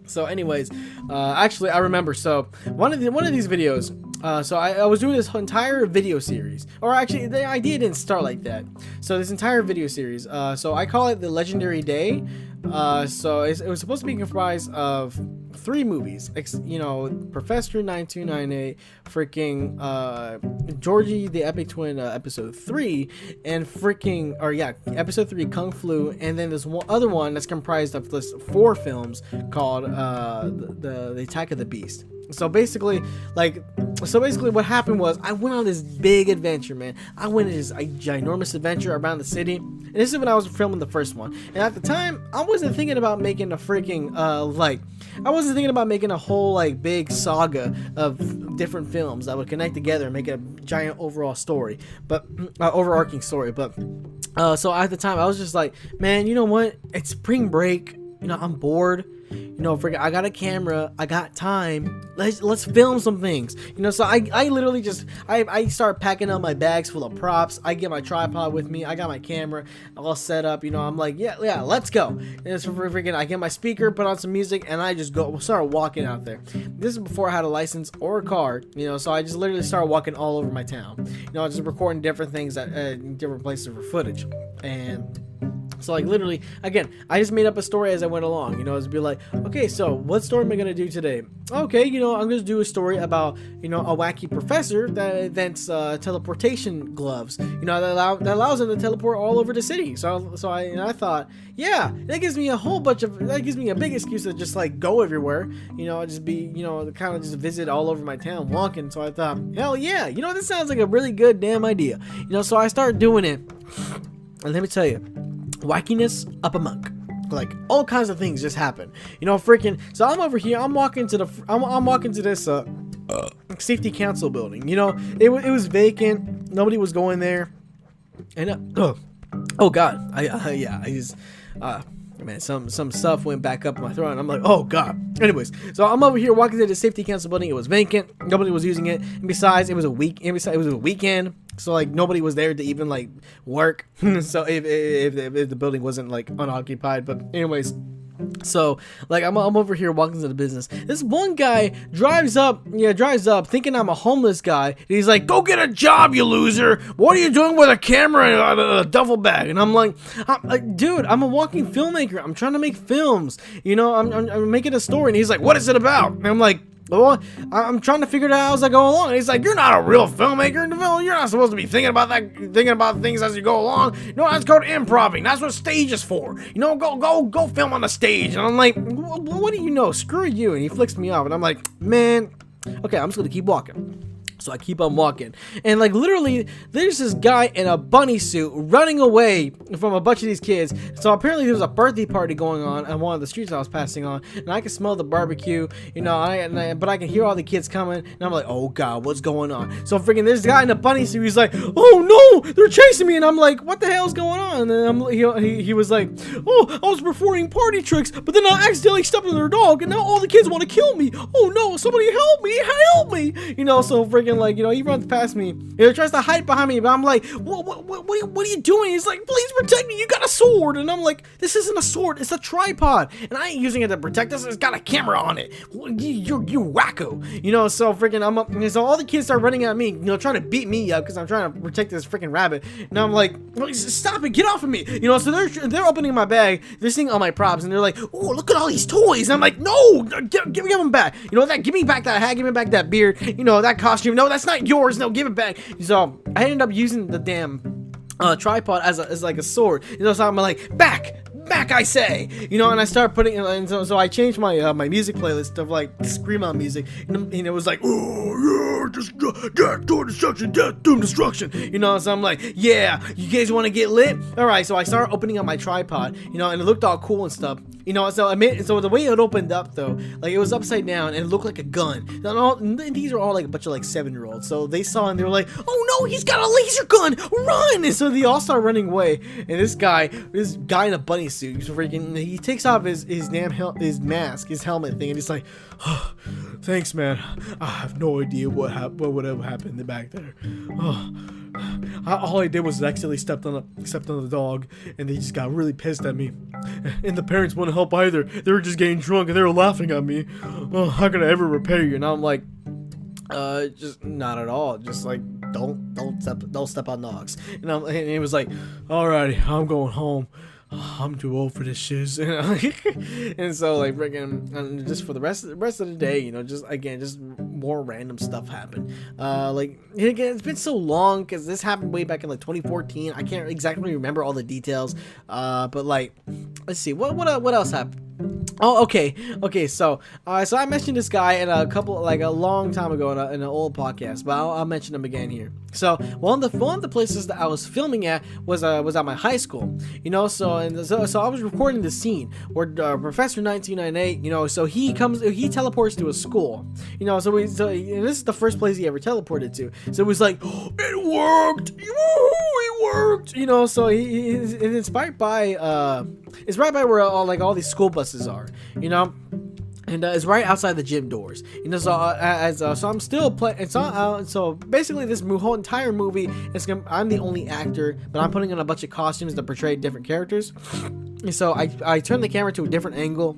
A: So anyways, actually I remember, so one of these videos, so I was doing this entire video series, or actually the idea didn't start like that. So this entire video series, so I call it the Legendary Day. So it was supposed to be comprised of 3 movies, you know, Professor 9298, freaking Georgie the Epic Twin, episode 3, and freaking, or yeah, episode 3 Kung Flu, and then there's one other one that's comprised of this 4 films called the Attack of the Beast. So basically what happened was I went on this big adventure, man. I went on this ginormous adventure around the city. And this is when I was filming the first one. And at the time, I wasn't thinking about making a freaking, I wasn't thinking about making a whole, like, big saga of different films that would connect together and make it a giant overall story. But, overarching story. But, so at the time, I was just like, man, you know what? It's spring break. You know, I'm bored. You know, I got a camera, I got time, let's film some things, you know. So I literally just, I start packing up my bags full of props. I get my tripod with me, I got my camera all set up, you know. I'm like, yeah, let's go. And it's freaking, I get my speaker, put on some music, and I just start walking out there. This is before I had a license or a car, you know, so I just literally started walking all over my town, you know, just recording different things at different places for footage. And so, like, literally, again, I just made up a story as I went along, you know. It'd be like, okay, so what story am I going to do today? Okay, you know, I'm going to do a story about, you know, a wacky professor that invents teleportation gloves, you know, that allows him to teleport all over the city. So I thought, yeah, that gives me a big excuse to just, like, go everywhere, you know, just be, you know, kind of just visit all over my town walking. So I thought, hell yeah, you know, this sounds like a really good damn idea, you know. So I started doing it, and let me tell you, wackiness up a monk. Like, all kinds of things just happen, you know. Freaking, so I'm over here, I'm walking to this safety council building, you know. It was vacant, nobody was going there, and oh god, man, some stuff went back up my throat, and I'm like, oh god. Anyways, so I'm over here walking to the safety council building. It was vacant, nobody was using it, and besides, it was a weekend. So, like, nobody was there to even, like, work. So if the building wasn't, like, unoccupied. But anyways, so, like, I'm over here walking to the business. This one guy drives up thinking I'm a homeless guy. And he's like, go get a job, you loser. What are you doing with a camera and a duffel bag? And I'm like, dude, I'm a walking filmmaker. I'm trying to make films. You know, I'm making a story. And he's like, what is it about? And I'm like, well, I'm trying to figure it out as I go along. And he's like, you're not a real filmmaker. You're not supposed to be thinking about things as you go along. No, that's called improving. That's what stage is for. You know, go film on the stage. And I'm like, what do you know? Screw you. And he flicks me off. And I'm like, man, okay, I'm just going to keep walking. So I keep on walking, and like literally there's this guy in a bunny suit running away from a bunch of these kids. So apparently there was a birthday party going on one of the streets I was passing on, and I could smell the barbecue, you know, but I can hear all the kids coming, and I'm like, oh god, what's going on? So freaking this guy in a bunny suit, he's like, oh no, they're chasing me. And I'm like, what the hell's going on? And then he was like, oh, I was performing party tricks, but then I accidentally stepped on their dog, and now all the kids want to kill me. Oh no, somebody help me, you know. So freaking freaking like, he runs past me. He tries to hide behind me, but I'm like, what are you doing? He's like, please protect me. You got a sword. And I'm like, this isn't a sword. It's a tripod. And I ain't using it to protect us. It's got a camera on it. You wacko. So freaking I'm up. So all the kids start running at me, trying to beat me up because I'm trying to protect this freaking rabbit. And I'm like, stop it. Get off of me. So they're opening my bag. They're seeing all my props. And they're like, oh, look at all these toys. And I'm like, no, give them back. Give me back that hat. Give me back that beard. That costume. No, that's not yours. No, give it back. So I ended up using the damn tripod as like a sword. So I'm like, back, I say. And I started putting, and so I changed my my music playlist of like screamo music, and it was like, oh yeah, just death, doom, destruction, death, doom, destruction. So I'm like, yeah, you guys want to get lit? All right. So I started opening up my tripod, and it looked all cool and stuff. So the way it opened up though, like it was upside down and it looked like a gun. And these are all like a bunch of like 7-year-olds. So they saw and they were like, "Oh no, he's got a laser gun! Run!" And so they all start running away. And this guy in a bunny suit, he takes off his his mask, his helmet thing, and he's like, oh, "Thanks, man. I have no idea what would have happened back there. Oh." All I did was accidentally stepped on the dog, and they just got really pissed at me. And the parents wouldn't help either. They were just getting drunk and they were laughing at me. Oh, how can I ever repair you? And I'm like, just not at all. Just like don't step on dogs. And he was like, alrighty, I'm going home. I'm too old for this shiz. And so like freaking just for the rest of the day, just more random stuff happened. Like again, it's been so long because this happened way back in like 2014. I can't exactly remember all the details. But like, let's see, what else happened? Oh, okay. So I mentioned this guy in a long time ago in an old podcast, but I'll mention him again here. So one of the places that I was filming at was at my high school. So I was recording the scene where Professor 1998, so he teleports to a school. So this is the first place he ever teleported to. So it was like, oh, it worked. It worked. So it's inspired by where all these school buses are. And it's right outside the gym doors. So I'm still playing. So basically, this whole entire movie I'm the only actor, but I'm putting on a bunch of costumes that portray different characters. And so I turn the camera to a different angle.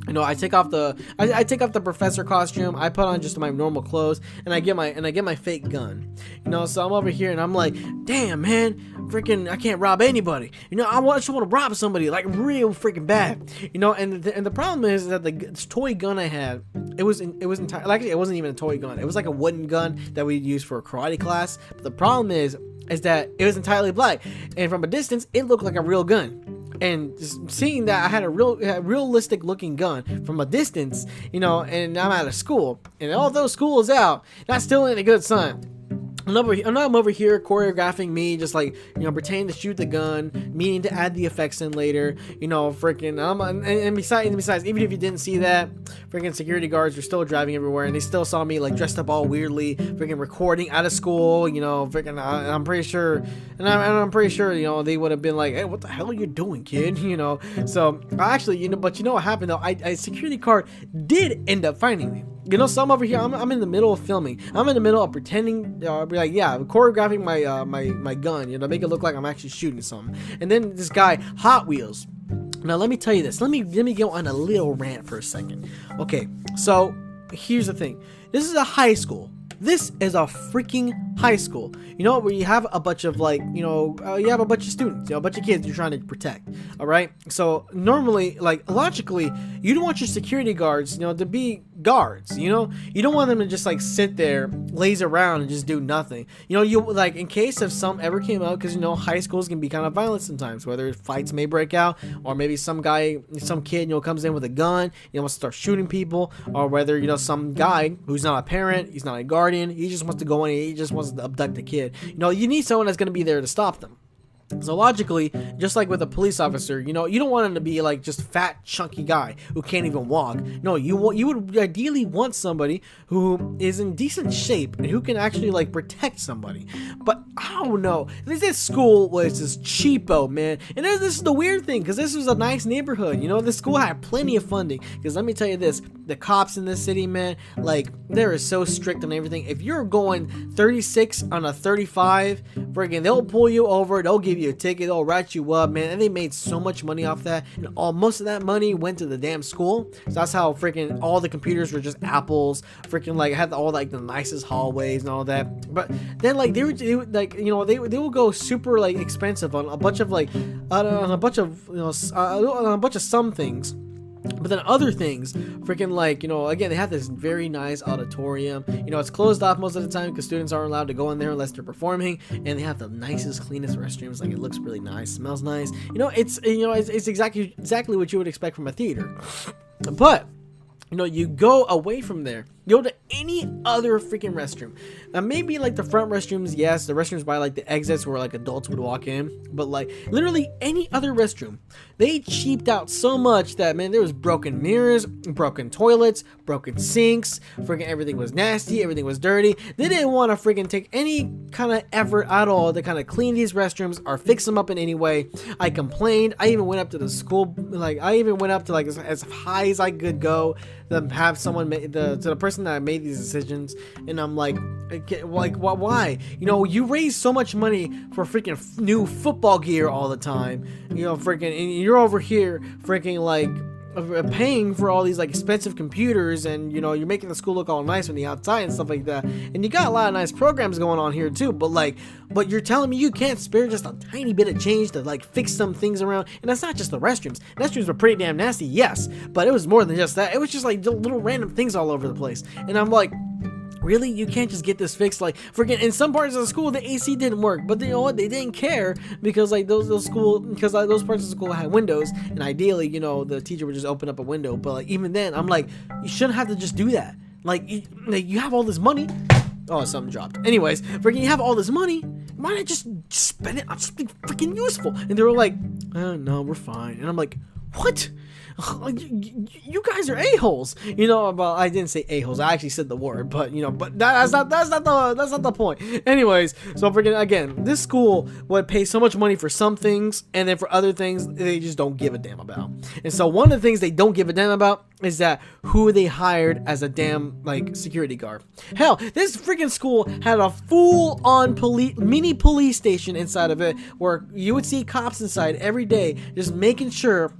A: I take off the professor costume. I put on just my normal clothes, and I get my fake gun. So I'm over here, and I'm like, damn, man, freaking, I can't rob anybody. I just want to rob somebody like real freaking bad. And the problem is that this toy gun I had, it was entirely, like, it wasn't even a toy gun. It was like a wooden gun that we used for a karate class. But the problem is that it was entirely black, and from a distance, it looked like a real gun. And just seeing that I had a realistic looking gun from a distance, and I'm out of school, and although school is out, that still ain't a good sign. I'm over here choreographing me, just like, pretending to shoot the gun, meaning to add the effects in later, freaking, and besides, even if you didn't see that, freaking security guards were still driving everywhere, and they still saw me, like, dressed up all weirdly, freaking recording out of school, freaking, I'm pretty sure, they would have been like, hey, what the hell are you doing, kid, so, actually, but what happened, though, a security guard did end up finding me. So I'm over here, I'm in the middle of filming, I'm in the middle of pretending, choreographing my gun, to make it look like I'm actually shooting something. And then this guy, Hot Wheels. Now let me tell you this. Let me go on a little rant for a second. Okay, so here's the thing. This is a high school. This is a freaking high school. Where you have a bunch of you have a bunch of students, a bunch of kids you're trying to protect. All right. So normally, logically, you don't want your security guards, to be guards. You don't want them to just sit there, laze around, and just do nothing. You in case if some ever came out, because high schools can be kind of violent sometimes. Whether fights may break out, or maybe some kid, comes in with a gun, wants to start shooting people, or whether some guy who's not a parent, he's not a guardian, he just wants to go in, he just wants to abduct a kid. You need someone that's going to be there to stop them. So logically, just like with a police officer, you know, you don't want him to be like just fat, chunky guy who can't even walk. No, you would ideally want somebody who is in decent shape and who can actually like protect somebody. But I don't know. This school was just cheapo, man. And this is the weird thing, because this was a nice neighborhood. You know, this school had plenty of funding. Because let me tell you this, the cops in this city, man, like they're so strict on everything. If you're going 36 on a 35, friggin', they'll pull you over. They'll give you a ticket, they'll write you up, man. And they made so much money off that, and most of that money went to the damn school. So that's how freaking all the computers were just Apples, freaking like had all like the nicest hallways and all that. But then like they would like, you know, they would go super like expensive on a bunch of like on a bunch of, you know, on a bunch of some things. But then other things, freaking like, you know, again, they have this very nice auditorium. You know, it's closed off most of the time because students aren't allowed to go in there unless they're performing. And they have the nicest, cleanest restrooms. Like, it looks really nice, smells nice. You know, it's exactly what you would expect from a theater. But you know, you go away from there, go to any other freaking restroom. Now, maybe like the front restrooms, yes, the restrooms by like the exits where like adults would walk in, but like literally any other restroom, they cheaped out so much that, man, there was broken mirrors, broken toilets, broken sinks, freaking everything was nasty, everything was dirty. They didn't want to freaking take any kind of effort at all to kind of clean these restrooms or fix them up in any way. I complained. I even went up to the school, like I even went up to like as high as I could go to have someone to the person that made these decisions, and I'm like why? You know, you raise so much money for freaking new football gear all the time, you know, freaking, and you're over here freaking like paying for all these like expensive computers, and you know, you're making the school look all nice on the outside and stuff like that, and you got a lot of nice programs going on here too, but you're telling me you can't spare just a tiny bit of change to like fix some things around. And that's not just the restrooms were pretty damn nasty, yes, but it was more than just that. It was just like little random things all over the place, and I'm like, really? You can't just get this fixed? Like, freaking, in some parts of the school, the AC didn't work, but you know what? They didn't care because like those parts of the school had windows, and ideally, you know, the teacher would just open up a window. But like, even then, I'm like, you shouldn't have to just do that. Like you have all this money. Oh, something dropped. Anyways, freaking, you have all this money. Why not just spend it on something freaking useful? And they were like, no, we're fine. And I'm like, what? You guys are a-holes, you know. Well, I didn't say a-holes, I actually said the word, but you know, but that's not the point. Anyways, so freaking, again, this school would pay so much money for some things, and then for other things they just don't give a damn about. And so one of the things they don't give a damn about is that who they hired as a damn like security guard. Hell, this freaking school had a full-on mini police station inside of it, where you would see cops inside every day just making sure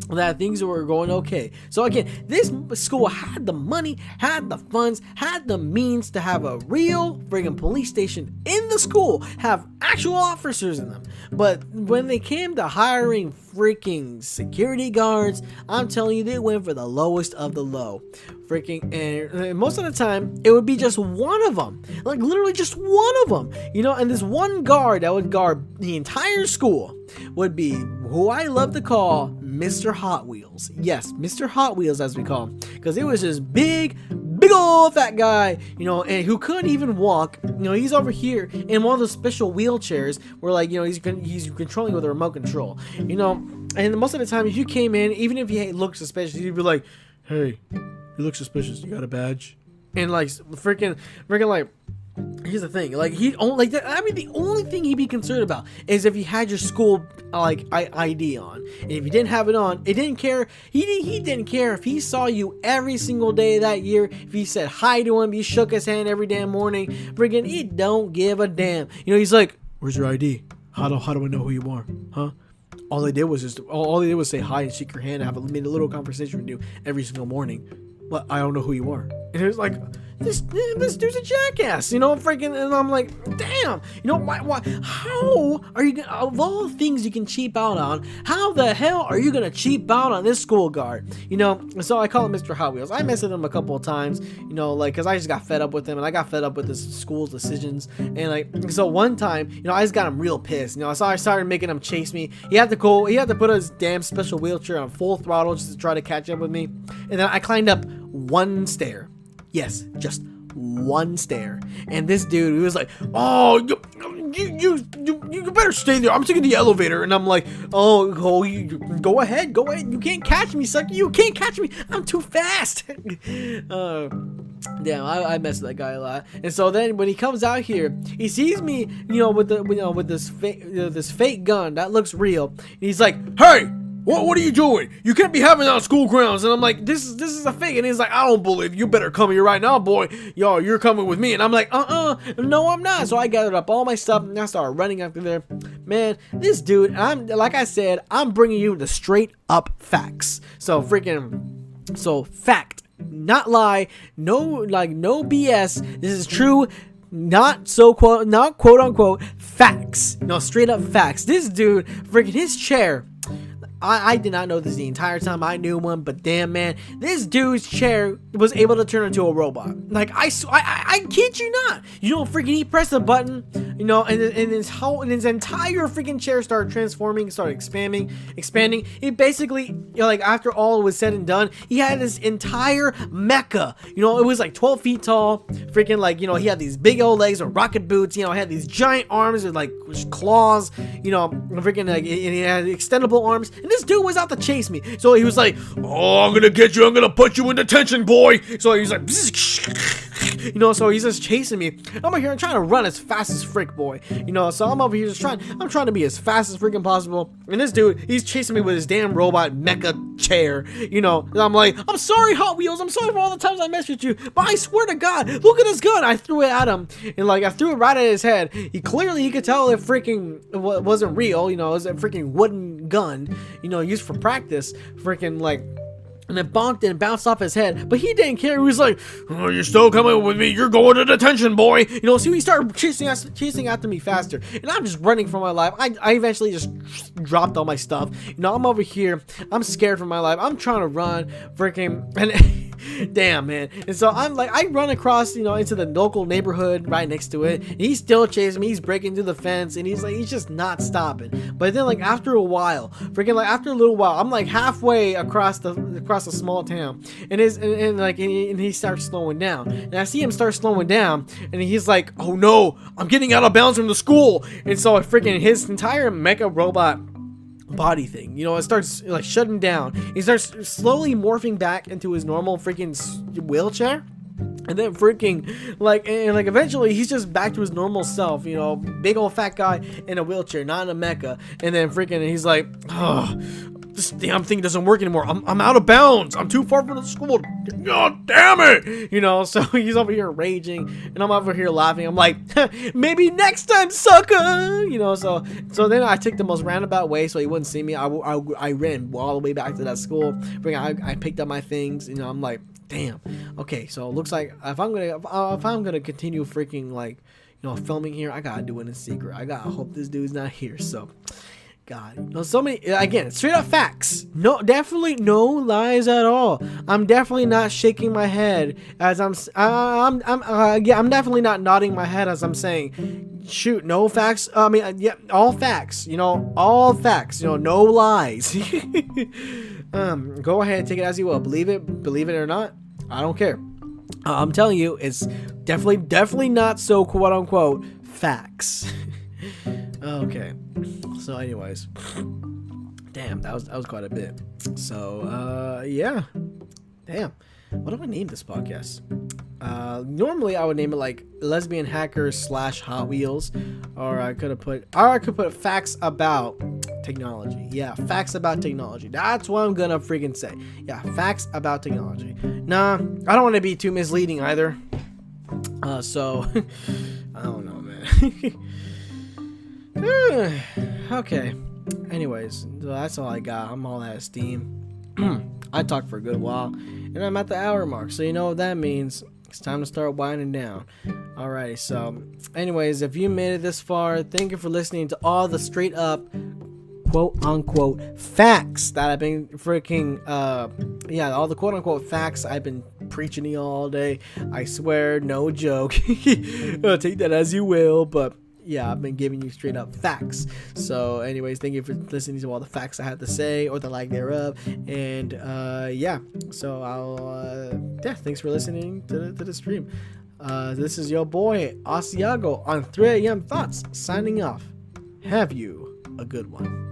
A: that things were going okay. So again, this school had the money, had the funds, had the means to have a real friggin' police station in the school, have actual officers in them. But when they came to hiring freaking security guards, I'm telling you, they went for the lowest of the low. Freaking, and most of the time it would be just one of them, like literally just one of them, you know. And this one guard that would guard the entire school would be who I love to call Mr. Hot Wheels. Yes, Mr. Hot Wheels, as we call him, because it was this big old fat guy, you know, and who couldn't even walk. You know, he's over here in one of those special wheelchairs where, like, you know, he's controlling with a remote control, you know. And most of the time, if you came in, even if he looked suspicious, you'd be like, hey, you look suspicious, you got a badge? And like freaking like, here's the thing, like, he only like that. I mean, the only thing he'd be concerned about is if you had your school like ID on, and if you didn't have it on, it didn't care. He didn't care if he saw you every single day that year. If he said hi to him, he shook his hand every damn morning. Friggin', he don't give a damn. You know, he's like, where's your ID? How do I know who you are? Huh? All they did was say hi and shake your hand and made a little conversation with you every single morning. But I don't know who you are. And it was like, this dude's a jackass, you know, freaking. And I'm like, damn, you know, why, how are you gonna, of all the things you can cheap out on, how the hell are you gonna cheap out on this school guard, you know? So I call him Mr. Hot Wheels. I messed with him a couple of times, you know, like, because I just got fed up with him, and I got fed up with this school's decisions. And like, so one time, you know, I just got him real pissed, you know. So I started making him chase me. He had to put his damn special wheelchair on full throttle just to try to catch up with me. And then I climbed up one stair. Yes, just one stair. And this dude, he was like, oh,
B: you better stay there. I'm taking the elevator. And I'm like, oh, you go ahead. You can't catch me, sucker. You can't catch me. I'm too fast. Damn, I mess with that guy a lot. And so then when he comes out here, he sees me, with this fake gun that looks real. And he's like, hey, what are you doing? You can't be having that on school grounds. And I'm like, this is a fake. And he's like, I don't believe you. Better come here right now, boy. Yo, you're coming with me. And I'm like, no, I'm not. So I gathered up all my stuff and I started running after there. Man, this dude, like I said, I'm bringing you the straight up facts. So fact, not lie, no BS. This is true. Not quote unquote facts. No, straight up facts. This dude, freaking his chair. I did not know this the entire time. I knew one, but damn, man, this dude's chair was able to turn into a robot. Like, I kid you not. Freaking he pressed a button, and his entire freaking chair started transforming, started expanding. It basically, like, after all was said and done, he had this entire mecha. It was like 12 feet tall. Freaking, like, he had these big old legs with rocket boots. He had these giant arms with like claws. Freaking, like, he had extendable arms. And this dude was out to chase me. So he was like, oh, I'm gonna get you. I'm gonna put you in detention, boy. So he was like, so he's just chasing me. I'm over here trying to run as fast as frick, boy. So I'm over here I'm trying to be as fast as freaking possible. And this dude, he's chasing me with his damn robot mecha chair. And I'm like, I'm sorry, Hot Wheels. I'm sorry for all the times I messed with you. But I swear to God, look at this gun. I threw it at him. And like, I threw it right at his head. He could tell it freaking wasn't real. It was a freaking wooden gun. Used for practice, freaking like, and it bonked and bounced off his head, but he didn't care. He was like, oh, you're still coming with me, you're going to detention, boy. So he started chasing after me faster, and I'm just running for my life. I eventually just dropped all my stuff. I'm over here, I'm scared for my life, I'm trying to run, freaking, and damn, man. And so I'm like, I run across, into the local neighborhood right next to it, and he's still chasing me. He's breaking through the fence, and he's just not stopping. But then, like, after a little while, I'm like halfway across a small town, and he starts slowing down, and I see him start slowing down, and he's like, oh no, I'm getting out of bounds from the school. And so his entire mecha robot body thing, it starts like shutting down. He starts slowly morphing back into his normal freaking wheelchair. And then freaking like eventually he's just back to his normal self, big old fat guy in a wheelchair, not in a mecha. And then freaking he's like, oh, this damn thing doesn't work anymore. I'm out of bounds. I'm too far from the school. God damn it. So he's over here raging, and I'm over here laughing. I'm like, maybe next time, sucker. So then I took the most roundabout way so he wouldn't see me. I ran all the way back to that school. I picked up my things. I'm like, damn. Okay, so it looks like if I'm gonna continue freaking like, filming here, I gotta do it in secret. I gotta hope this dude's not here. So, God, so many, again, straight up facts. No, definitely no lies at all. I'm definitely not shaking my head as I'm definitely not nodding my head as I'm saying, shoot, no facts. All facts. All facts. No lies. Go ahead, take it as you will. Believe it or not. I don't care. I'm telling you, it's definitely not so quote unquote facts. Okay. So anyways, damn, that was quite a bit. So yeah, damn, what do I name this podcast? Normally I would name it like Lesbian Hackers / Hot Wheels, or I could put facts about technology. Yeah, facts about technology. That's what I'm gonna freaking say. Yeah, facts about technology. Nah, I don't want to be too misleading either. So I don't know, man. Okay. Anyways, that's all I got. I'm all out of steam. I talked for a good while, and I'm at the hour mark. So you know what that means. It's time to start winding down. Alrighty. So, anyways, if you made it this far, thank you for listening to all the straight up quote unquote facts that I've been freaking all the quote unquote facts I've been preaching to you all day. I swear, no joke. Take that as you will, but yeah, I've been giving you straight up facts. So anyways, thank you for listening to all the facts I had to say, or the like thereof. And so I'll thanks for listening to the stream. This is your boy Asiago on 3 a.m. Thoughts signing off. Have you a good one.